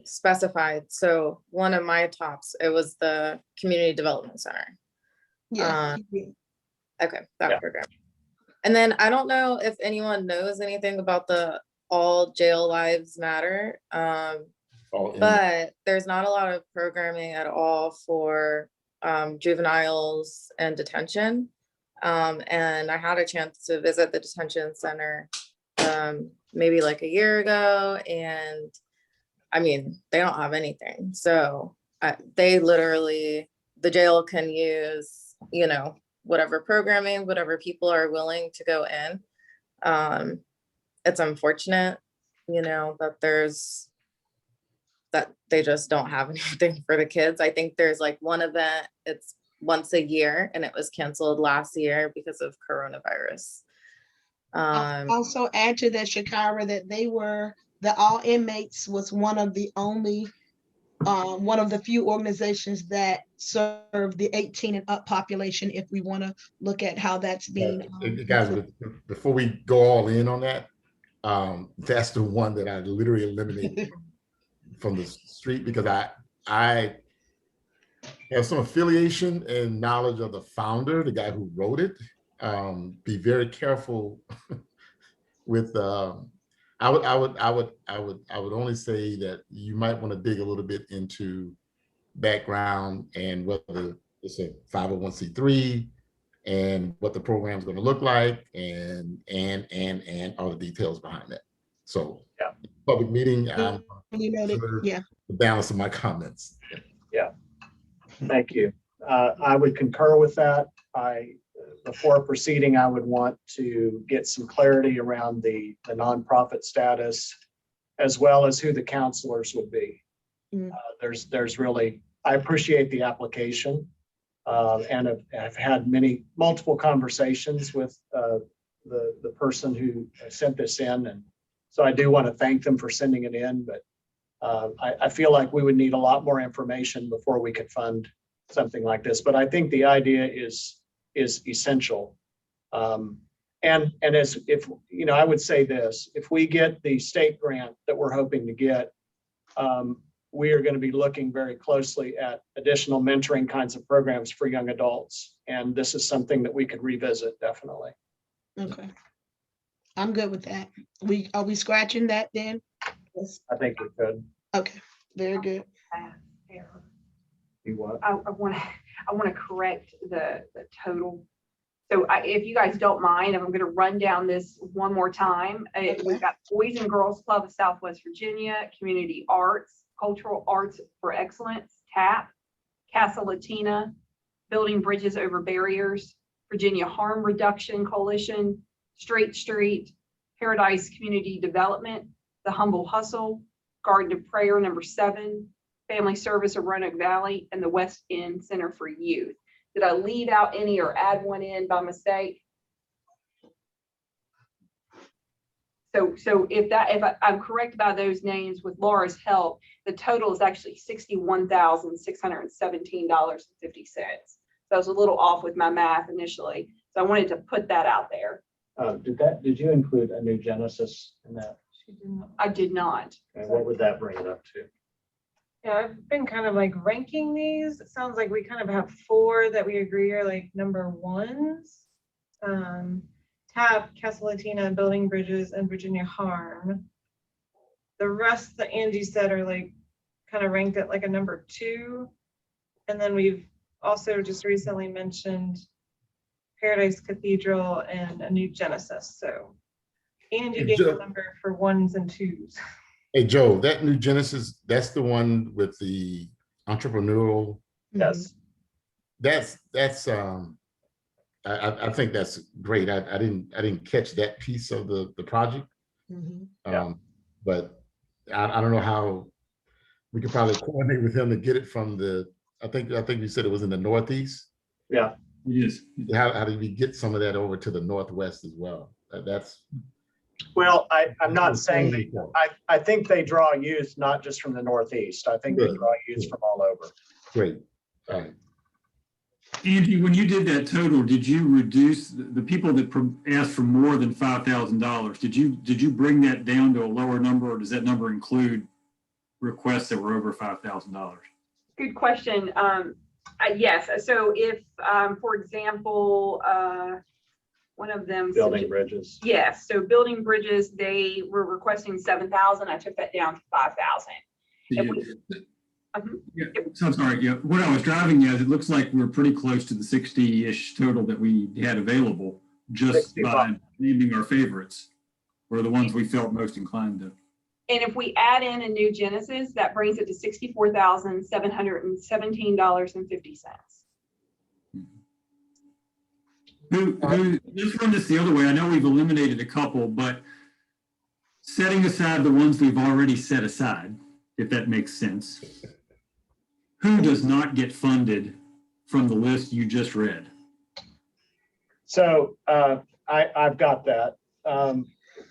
specified. So one of my tops, it was the Community Development Center. Yeah. Okay, that program. And then I don't know if anyone knows anything about the all jail lives matter. All in- But there's not a lot of programming at all for juveniles and detention. And I had a chance to visit the detention center maybe like a year ago, and I mean, they don't have anything. So they literally, the jail can use, you know, whatever programming, whatever people are willing to go in. It's unfortunate, you know, that they just don't have anything for the kids. I think there's like one event, it's once a year, and it was canceled last year because of coronavirus. I'll also add to that, Shakira, that the All Inmates was one of the few organizations that serve the 18 and up population, if we want to look at how that's being. Guys, before we go all in on that, that's the one that I literally eliminated from the street, because I have some affiliation and knowledge of the founder, the guy who wrote it. Be very careful with. I would only say that you might want to dig a little bit into background and whether it's a 501c3 and what the program is going to look like, and all the details behind that. So, yeah, public meeting. Yeah. The balance of my comments. Yeah, thank you. I would concur with that. Before proceeding, I would want to get some clarity around the nonprofit status, as well as who the counselors would be. There's really, I appreciate the application, and I've had multiple conversations with the person who sent this in, and so I do want to thank them for sending it in. But I feel like we would need a lot more information before we could fund something like this. But I think the idea is essential. And as if, you know, I would say this, if we get the state grant that we're hoping to get, we are going to be looking very closely at additional mentoring kinds of programs for young adults. And this is something that we could revisit, definitely. Okay. I'm good with that. Are we scratching that then? Yes. I think we could. Okay, very good. You what? I want to correct the total. So if you guys don't mind, I'm going to run down this one more time. We've got Boys and Girls Club of Southwest Virginia, Community Arts, Cultural Arts for Excellence, TAP, Casa Latina, Building Bridges Over Barriers, Virginia Harm Reduction Coalition, Straight Street, Paradise Community Development, The Humble Hustle, Garden of Prayer #7, Family Service of Roanoke Valley, and the West End Center for Youth. Did I leave out any or add one in by mistake? So if I'm correct by those names, with Laura's help, the total is actually $61,617.50. So I was a little off with my math initially. So I wanted to put that out there. Did you include a new Genesis in that? I did not. And what would that bring it up to? Yeah, I've been kind of like ranking these. It sounds like we kind of have 4 that we agree are like number ones. TAP, Casa Latina, Building Bridges, and Virginia Harm. The rest that Angie said are like kind of ranked at like a number 2. And then we've also just recently mentioned Paradise Cathedral and a new Genesis. So Angie gave a number for 1s and 2s. Hey, Joe, that new Genesis, that's the one with the entrepreneurial. Yes. That's I think that's great. I didn't catch that piece of the project. But I don't know how we could probably coordinate with him to get it from I think you said it was in the Northeast. Yeah. Yes. How did we get some of that over to the Northwest as well? Well, I'm not saying I think they draw youth not just from the Northeast. I think they draw youth from all over. Great. All right. Angie, when you did that total, did you reduce the people that asked for more than $5,000? Did you bring that down to a lower number, or does that number include requests that were over $5,000? Good question. Yes. So if, for example, one of them. Building bridges. Yes, so building bridges, they were requesting 7,000. I took that down to 5,000. Yeah, so I'm sorry, yeah, what I was driving at, it looks like we're pretty close to the 60-ish total that we had available just 65. by naming our favorites, or the ones we felt most inclined to. And if we add in a new Genesis, that brings it to $64,717.50. Let's run this the other way. I know we've eliminated a couple, but setting aside the ones we've already set aside, if that makes sense, who does not get funded from the list you just read? So I've got that.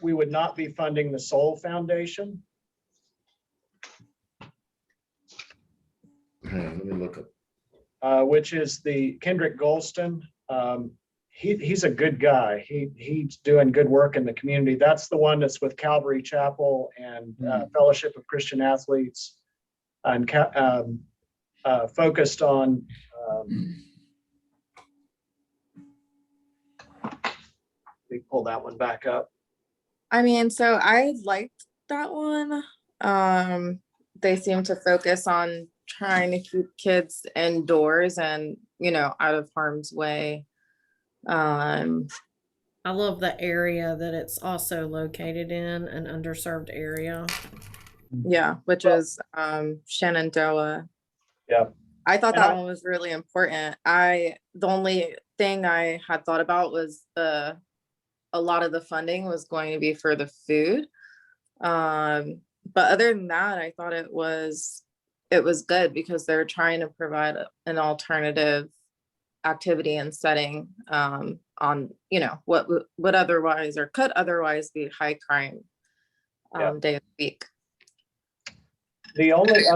We would not be funding the Soul Foundation. Let me look up. Which is the Kendrick Golston. He's a good guy. He's doing good work in the community. That's the one that's with Calvary Chapel and Fellowship of Christian Athletes, and focused on let me pull that one back up. I mean, so I liked that one. They seem to focus on trying to keep kids indoors and, you know, out of harm's way. I love the area that it's also located in, an underserved area. Yeah, which is Shenandoah. Yeah. I thought that one was really important. The only thing I had thought about was a lot of the funding was going to be for the food. But other than that, I thought it was good because they're trying to provide an alternative activity and setting on, you know, what would otherwise or could otherwise be high crime day of the week. The only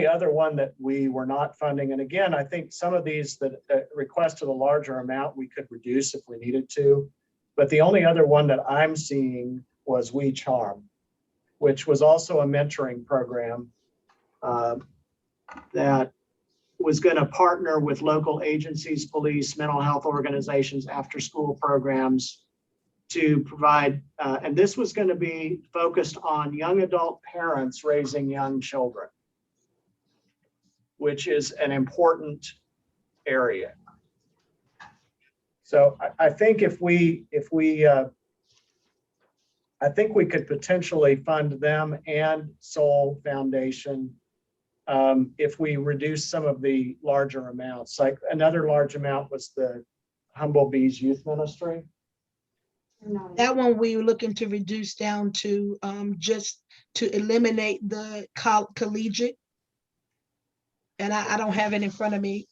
other one that we were not funding, and again, I think some of these that requested a larger amount we could reduce if we needed to, but the only other one that I'm seeing was We Charm, which was also a mentoring program that was going to partner with local agencies, police, mental health organizations, after school programs to provide, and this was going to be focused on young adult parents raising young children, which is an important area. So I think I think we could potentially fund them and Soul Foundation if we reduce some of the larger amounts. Like another large amount was the Humble Bees Youth Ministry. That one we were looking to reduce down to just to eliminate the collegiate. And I don't have it in front of me.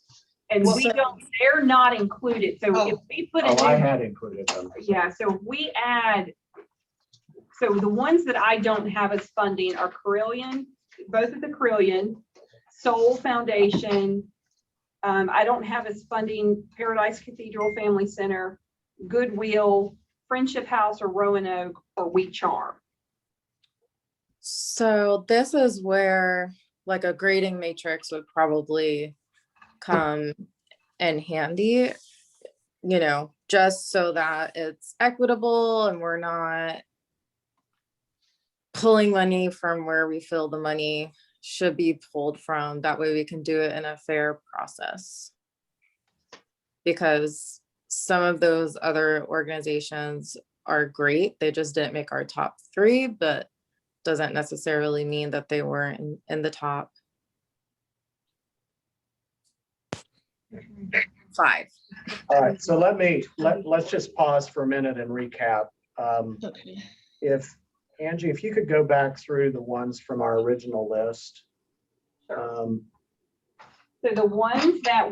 And we don't, they're not included. So if we put it. I had included them. Yeah, so if we add, so the ones that I don't have as funding are Carilion, both of the Carilion, Soul Foundation. I don't have as funding Paradise Cathedral Family Center, Goodwill, Friendship House, or Roanoke, or We Charm. So this is where like a grading matrix would probably come in handy, you know, just so that it's equitable and we're not pulling money from where we feel the money should be pulled from. That way we can do it in a fair process. Because some of those other organizations are great. They just didn't make our top 3, but doesn't necessarily mean that they weren't in the top 5. All right, so let's just pause for a minute and recap. Okay. If Angie, if you could go back through the ones from our original list. So the ones that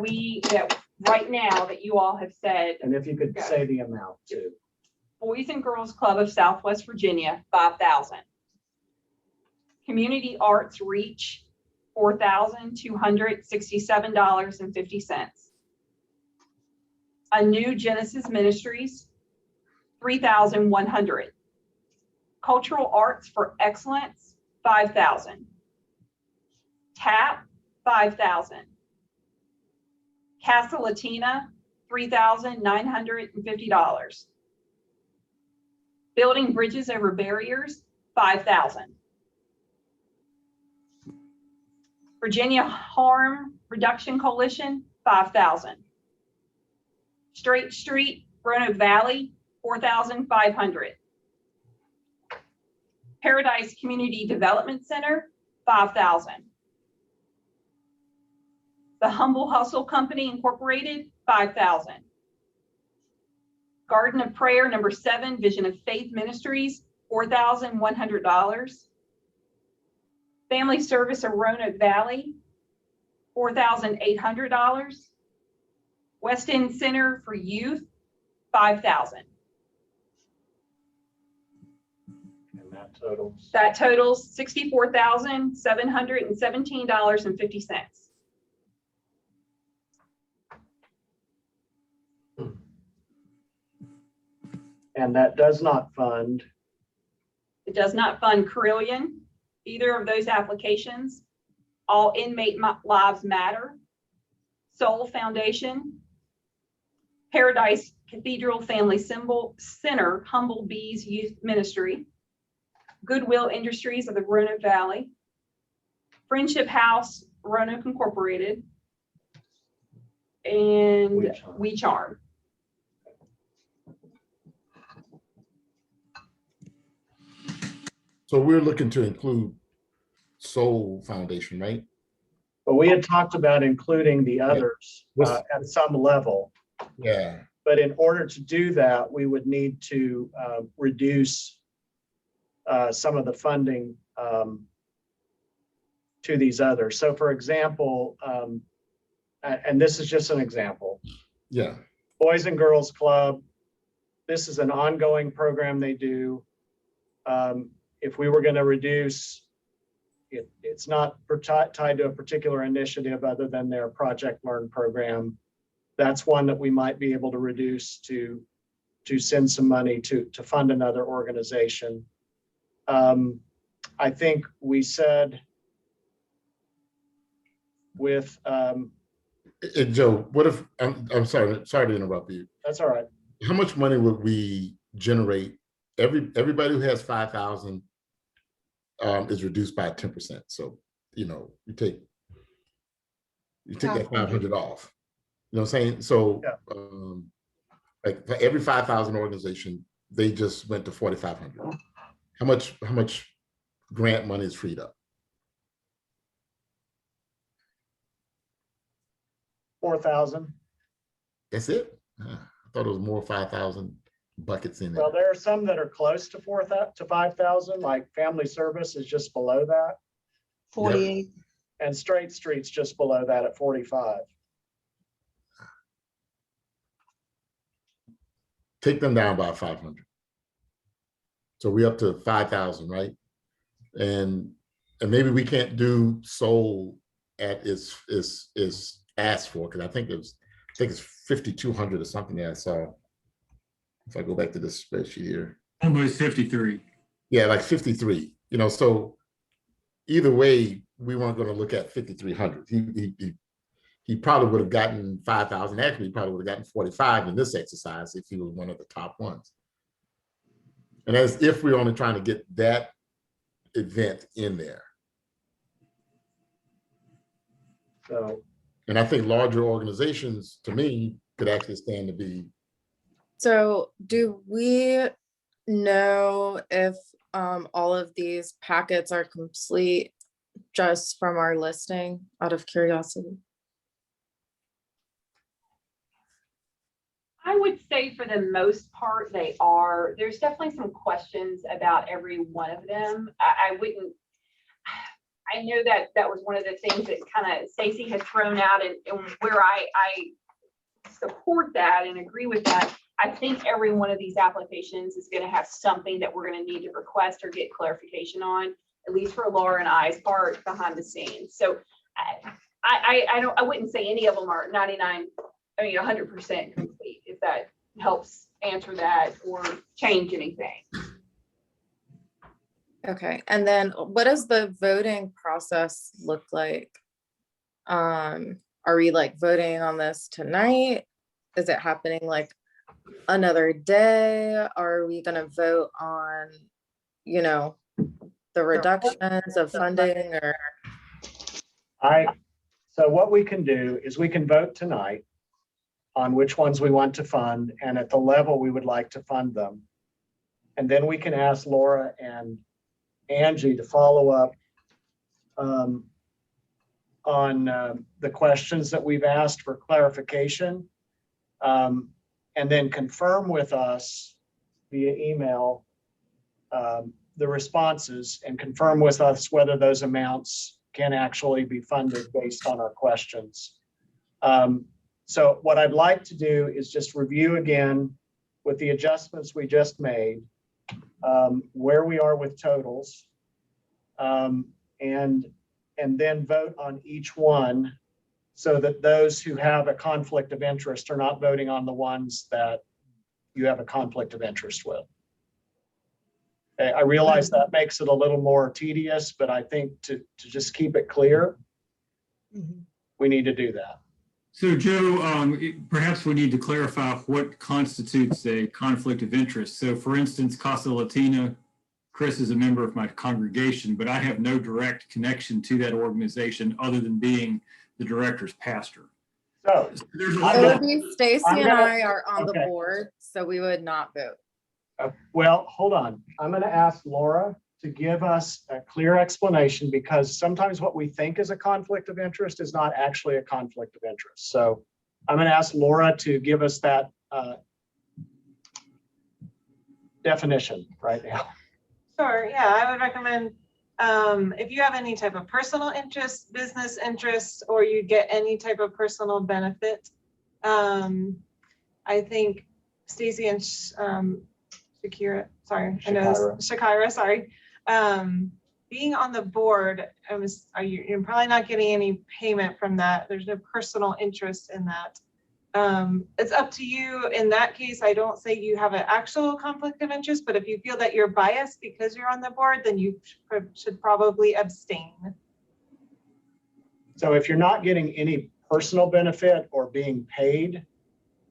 right now that you all have said. And if you could say the amount too. Boys and Girls Club of Southwest Virginia, 5,000. Community Arts Reach, $4,267.50. A New Genesis Ministries, $3,100. Cultural Arts for Excellence, 5,000. TAP, 5,000. Casa Latina, $3,950. Building bridges over barriers, $5,000. Virginia Harm Reduction Coalition, $5,000. Straight Street, Roanoke Valley, $4,500. Paradise Community Development Center, $5,000. The Humble Hustle Company Incorporated, $5,000. Garden of Prayer #7, Vision of Faith Ministries, $4,100. Family Service of Roanoke Valley, $4,800. West End Center for Youth, $5,000. And that totals. That totals $64,717.50. And that does not fund. It does not fund Carillion, either of those applications. All Inmate Lives Matter, Soul Foundation, Paradise Cathedral Family Symbol Center, Humble Bees Youth Ministry, Goodwill Industries of the Roanoke Valley, Friendship House, Roanoke Incorporated, and We Charm. So we're looking to include Soul Foundation, right? But we had talked about including the others at some level. Yeah. But in order to do that, we would need to reduce some of the funding to these others. So for example, and this is just an example. Yeah. Boys and Girls Club, this is an ongoing program they do. If we were going to reduce, it's not tied to a particular initiative other than their Project Learn program. That's one that we might be able to reduce to send some money to fund another organization. I think we said with Joe, what if I'm sorry to interrupt you. That's all right. How much money would we generate? Everybody who has 5,000 is reduced by 10%. So you take that 500 off. You know what I'm saying? So yeah. Like for every 5,000 organization, they just went to 4,500. How much grant money is freed up? 4,000. That's it? I thought it was more 5,000 buckets in there. Well, there are some that are close to 5,000, like Family Service is just below that. 48. Yep. And Straight Street's just below that at 45. Take them down by 500. So we're up to 5,000, right? And maybe we can't do Soul at its asked for, because I think it's 5,200 or something that I saw. If I go back to this spreadsheet here. Almost 53. Yeah, like 53. So either way, we weren't going to look at 5,300. He probably would have gotten 5,000. Actually, he probably would have gotten 45 in this exercise if he was one of the top ones. And as if we're only trying to get that event in there. So, and I think larger organizations, to me, could actually stand to be. So do we know if all of these packets are complete just from our listing, out of curiosity? I would say for the most part, they are. There's definitely some questions about every one of them. I know that was one of the things that kind of Stacy had thrown out, and where I support that and agree with that. I think every one of these applications is going to have something that we're going to need to request or get clarification on, at least for Laura and I's part behind the scenes. So I wouldn't say any of them are 100% complete, if that helps answer that or change anything. Okay, and then what does the voting process look like? Are we like voting on this tonight? is it happening like another day? Are we gonna vote on, you know, the reductions of funding or? So what we can do is we can vote tonight on which ones we want to fund and at the level we would like to fund them. And then we can ask Laura and Angie to follow up on the questions that we've asked for clarification. And then confirm with us via email the responses and confirm with us whether those amounts can actually be funded based on our questions. So what I'd like to do is just review again with the adjustments we just made, where we are with totals, and then vote on each one so that those who have a conflict of interest are not voting on the ones that you have a conflict of interest with. Okay, I realize that makes it a little more tedious, but I think to just keep it clear, we need to do that. So Joe, perhaps we need to clarify what constitutes a conflict of interest. So for instance, Casa Latina, Chris is a member of my congregation, but I have no direct connection to that organization other than being the director's pastor. So It would be Stacy I'm and gonna- I are on the okay. board, so we would not vote. Well, hold on. I'm going to ask Laura to give us a clear explanation because sometimes what we think is a conflict of interest is not actually a conflict of interest. So I'm going to ask Laura to give us that definition right now. Sure, yeah, I would recommend, if you have any type of personal interest, business interest, or you get any type of personal benefit, I think Stacy and Shakira, sorry, I know Shakira, sorry. Being on the board, you're probably not getting any payment from that. There's no personal interest in that. It's up to you. In that case, I don't say you have an actual conflict of interest, but if you feel that you're biased because you're on the board, then you should probably abstain. So if you're not getting any personal benefit or being paid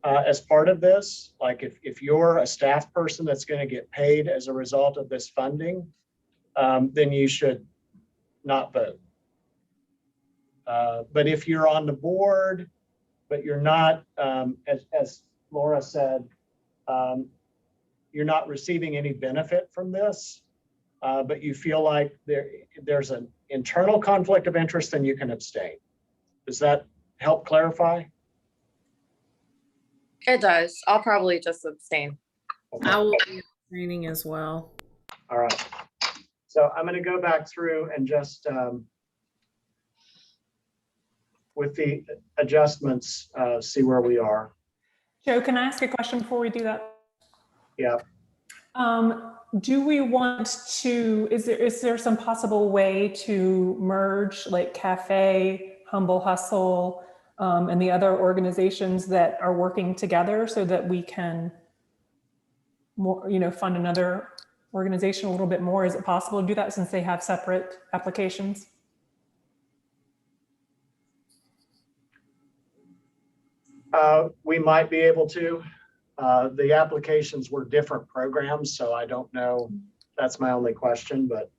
as part of this, like if you're a staff person that's going to get paid as a result of this funding, then you should not vote. But if you're on the board, but you're not, as Laura said, you're not receiving any benefit from this, but you feel like there's an internal conflict of interest, then you can abstain. Does that help clarify? It does. I'll probably just abstain. Okay. I will be abstaining as well. All right. So I'm going to go back through and just with the adjustments, see where we are. Joe, can I ask a question before we do that? Yeah. Do we want to, is there some possible way to merge like Cafe, Humble Hustle, and the other organizations that are working together so that we can more, fund another organization a little bit more? Is it possible to do that since they have separate applications? We might be able to. The applications were different programs, so I don't know. That's my only question, but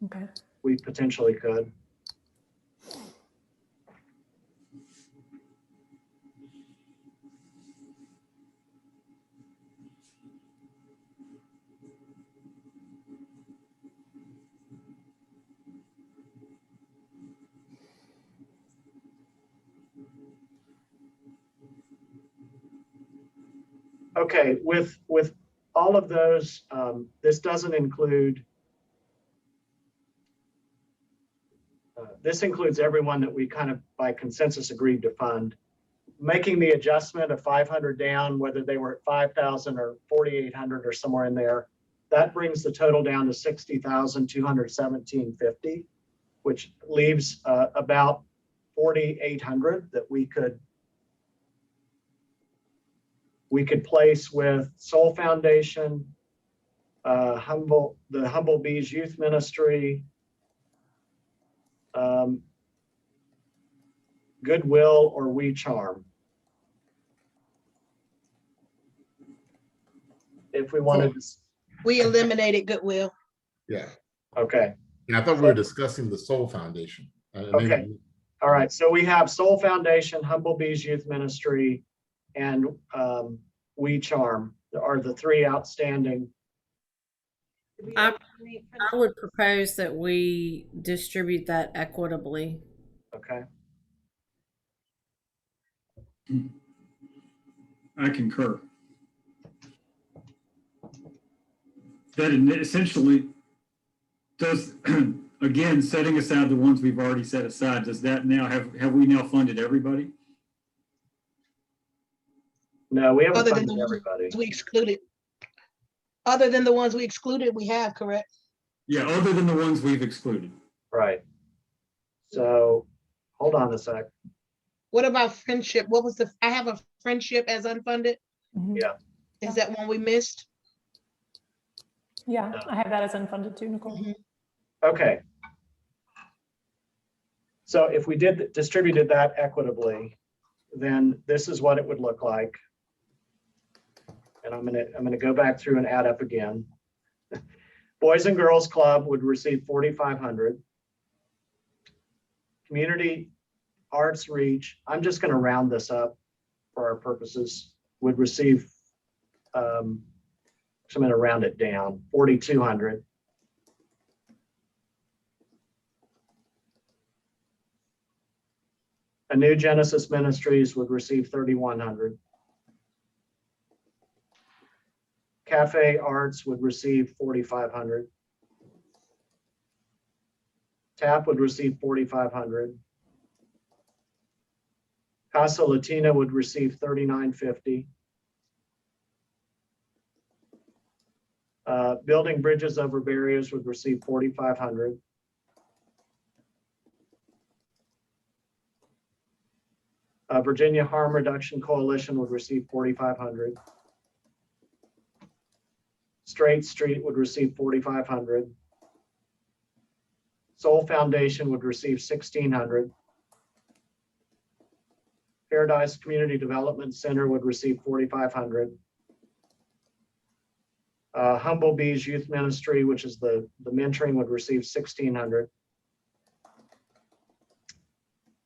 Okay. we potentially could. Okay, with all of those, this doesn't include, this includes everyone that we kind of by consensus agreed to fund. Making the adjustment of 500 down, whether they were at 5,000 or 4,800 or somewhere in there, that brings the total down to 60,217.50, which leaves about 4,800 that we could place with Soul Foundation, the Humble Bees Youth Ministry, Goodwill, or We Charm. if we wanted to, We eliminated Goodwill. Yeah. okay. And I thought we were discussing the Soul Foundation. Okay. All right, so we have Soul Foundation, Humble Bees Youth Ministry, and We Charm are the three outstanding. Did we I- eliminate I friendship? would propose that we distribute that equitably. Okay, I concur. That essentially does, again, setting aside the ones we've already set aside, does that now have we now funded everybody? no, we haven't Other than funded the everybody. ones we excluded. Other than the ones we excluded, we have, correct? Yeah, other than the ones we've excluded. Right. So, hold on a sec. What about friendship? What was I have a friendship as unfunded. Mhm. Yeah. Is that one we missed? Yeah, I have that as unfunded too, Nicole. Mhm. Okay. So if we distributed that equitably, then this is what it would look like. And I'm gonna go back through and add up again. Boys and Girls Club would receive 4,500. Community Arts Reach, I'm just gonna round this up for our purposes, would receive, so I'm gonna round it down, 4,200. A New Genesis Ministries would receive 3,100. Cafe Arts would receive 4,500. TAP would receive 4,500. Casa Latina would receive 3,950. Building Bridges Over Barriers would receive 4,500. Virginia Harm Reduction Coalition would receive 4,500. Straight Street would receive 4,500. Soul Foundation would receive 1,600. Paradise Community Development Center would receive 4,500. Humble Bees Youth Ministry, which is the mentoring, would receive 1,600.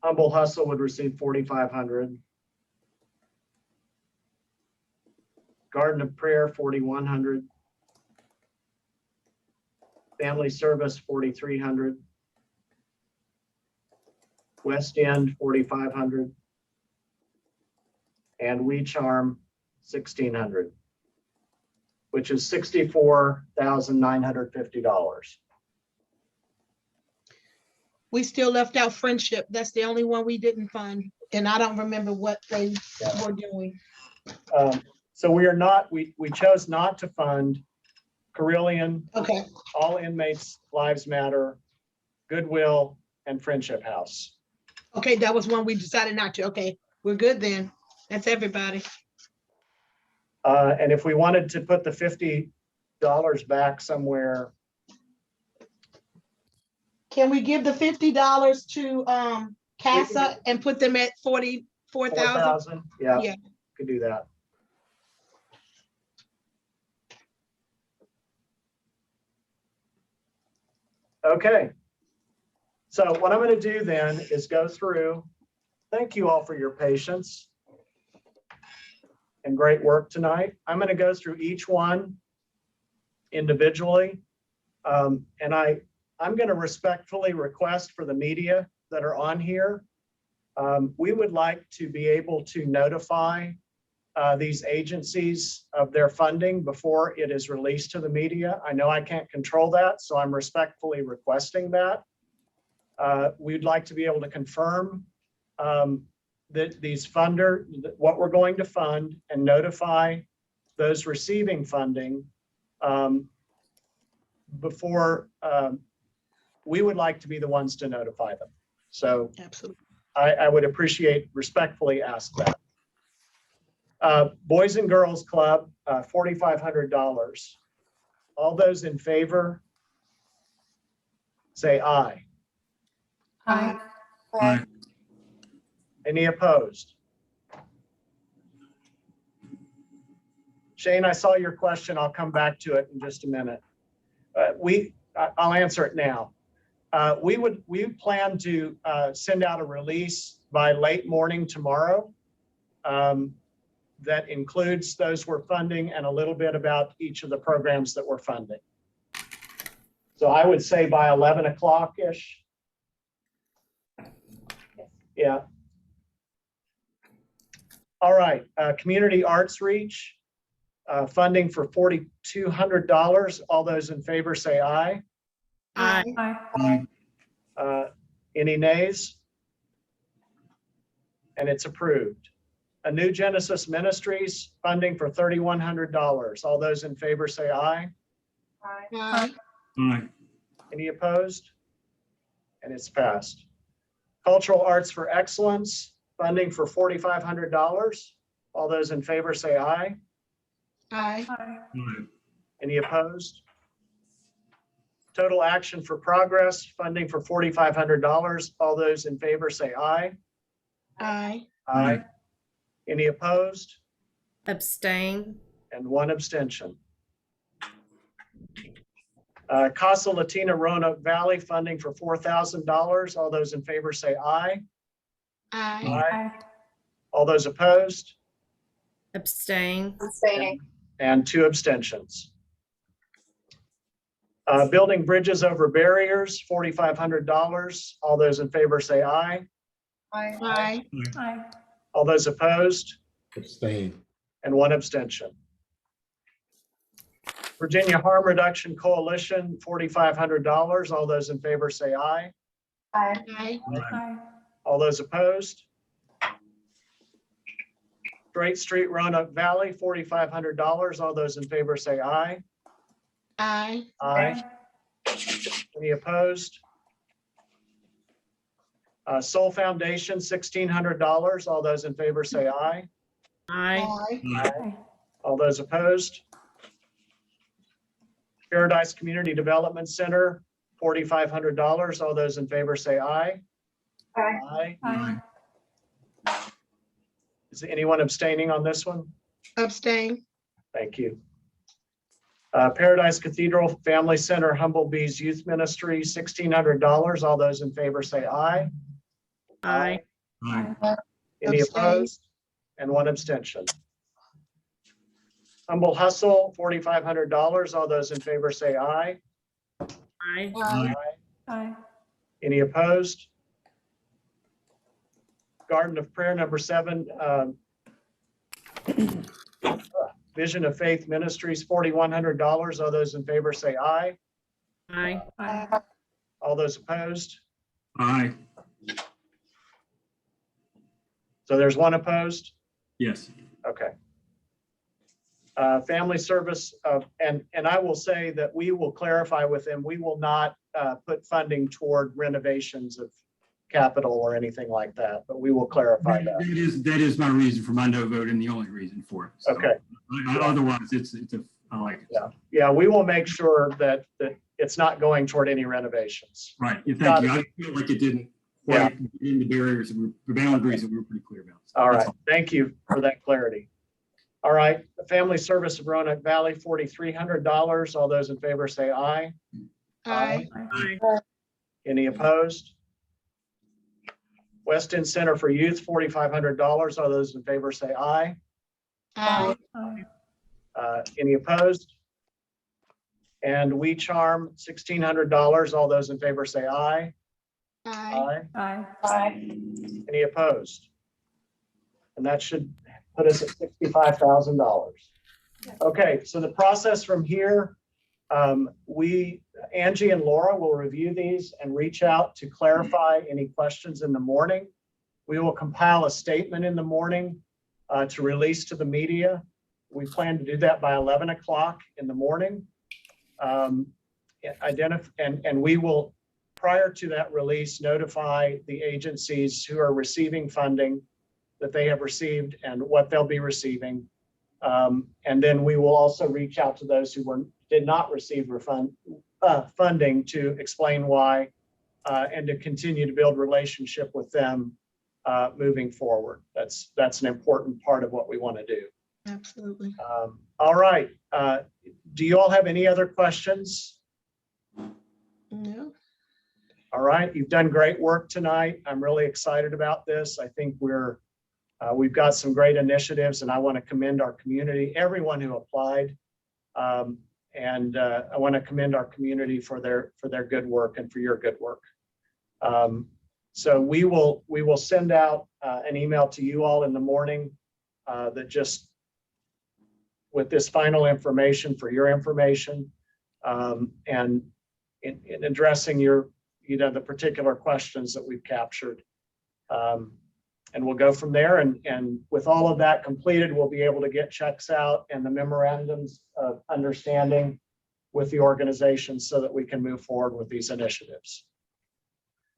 Humble Hustle would receive 4,500. Garden of Prayer, 4,100. Family Service, 4,300. West End, 4,500. And We Charm, 1,600, which is $64,950. We still left out friendship. That's the only one we didn't fund. And I don't remember what they were doing. So we chose not to fund Carillion, Okay, All Inmates Lives Matter, Goodwill, and Friendship House. okay, that was one we decided not to. Okay, we're good then. That's everybody. And if we wanted to put the $50 back somewhere, Can we give the $50 to CASA and put them at 44,000? 4,000, yeah, Yeah. could do that. Okay. So what I'm going to do then is go through. Thank you all for your patience and great work tonight. I'm going to go through each one individually. And I'm going to respectfully request for the media that are on here, we would like to be able to notify these agencies of their funding before it is released to the media. I know I can't control that, so I'm respectfully requesting that. We'd like to be able to confirm that these what we're going to fund, and notify those receiving funding before we would like to be the ones to notify them. So Absolutely. I would respectfully ask that. Boys and Girls Club, $4,500. All those in favor, say aye. Aye. Aye. Any opposed? Shane, I saw your question. I'll come back to it in just a minute. I'll answer it now. We plan to send out a release by late morning tomorrow that includes those we're funding and a little bit about each of the programs that we're funding. So I would say by 11 o'clock-ish. Yeah. All right, Community Arts Reach, funding for $4,200. All those in favor say aye. Aye. Aye. Any nays? And it's approved. A New Genesis Ministries, funding for $3,100. All those in favor say aye. Aye. Aye. Any opposed? And it's passed. Cultural Arts for Excellence, funding for $4,500. All those in favor say aye. Aye. Aye. Any opposed? Total Action for Progress, funding for $4,500. All those in favor say aye. Aye. Aye. Any opposed? Abstain. And one abstention. Casa Latina Roanoke Valley, funding for $4,000. All those in favor say aye. Aye. Aye. All those opposed? Abstain. And two abstentions. Building Bridges Over Barriers, $4,500. All those in favor say aye. Aye. Aye. All those opposed? Abstain. And one abstention. Virginia Harm Reduction Coalition, $4,500. All those in favor say aye. Aye. Aye. All those opposed? Great Street Roanoke Valley, $4,500. All those in favor say aye. Aye. Aye. Any opposed? Soul Foundation, $1,600. All those in favor say aye. Aye. Aye. Aye. All those opposed? Paradise Community Development Center, $4,500. All those in favor say aye. Aye. Aye. Is anyone abstaining on this one? Abstain. Thank you. Paradise Cathedral Family Center Humble Bees Youth Ministry, $1,600. All those in favor say aye. Aye. Aye. Any Abstain. opposed? And one abstention. Humble Hustle, $4,500. All those in favor say aye. Aye. Aye. Aye. Any opposed? Garden of Prayer number 7, Vision of Faith Ministries, $4,100. All those in favor say aye. Aye. Aye. All those opposed? Aye. So there's one opposed? Yes. Okay. Family Service, and I will say that we will clarify with them, we will not put funding toward renovations of capital or anything like that, but we will clarify that. That is my reason for my no vote and the only reason for it. So, Okay. Otherwise, I like it. Yeah, yeah, we will make sure that it's not going toward any renovations. Right. Yeah, thank you. I feel like it didn't Yeah. quite in the barriers, the boundaries that we were pretty clear about. So All that's right, thank you for that clarity. All right, the Family Service of Roanoke Valley, $4,300. All those in favor say aye. Aye. Aye. Any opposed? West End Center for Youth, $4,500. All those in favor say aye. Aye. Aye. Any opposed? And We Charm, $1,600. All those in favor say aye. Aye. Aye. Any opposed? And that should put us at $65,000. Okay, so the process from here, Angie and Laura will review these and reach out to clarify any questions in the morning. We will compile a statement in the morning to release to the media. We plan to do that by 11 o'clock in the morning. And we will, prior to that release, notify the agencies who are receiving funding that they have received and what they'll be receiving. And then we will also reach out to those who did not receive funding to explain why and to continue to build relationship with them moving forward. That's an important part of what we want to do. Absolutely. All right. Do you all have any other questions? No. All right, you've done great work tonight. I'm really excited about this. I think we've got some great initiatives, and I want to commend our community, everyone who applied. And I want to commend our community for their good work and for your good work. So we will send out an email to you all in the morning that just with this final information for your information, and in addressing the particular questions that we've captured. And we'll go from there. And with all of that completed, we'll be able to get checks out and the memorandums of understanding with the organization so that we can move forward with these initiatives.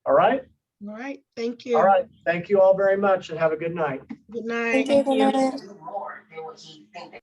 All right. All right. Thank you. All right. Thank you all very much and have a good night. Good night. Thank you. Good night.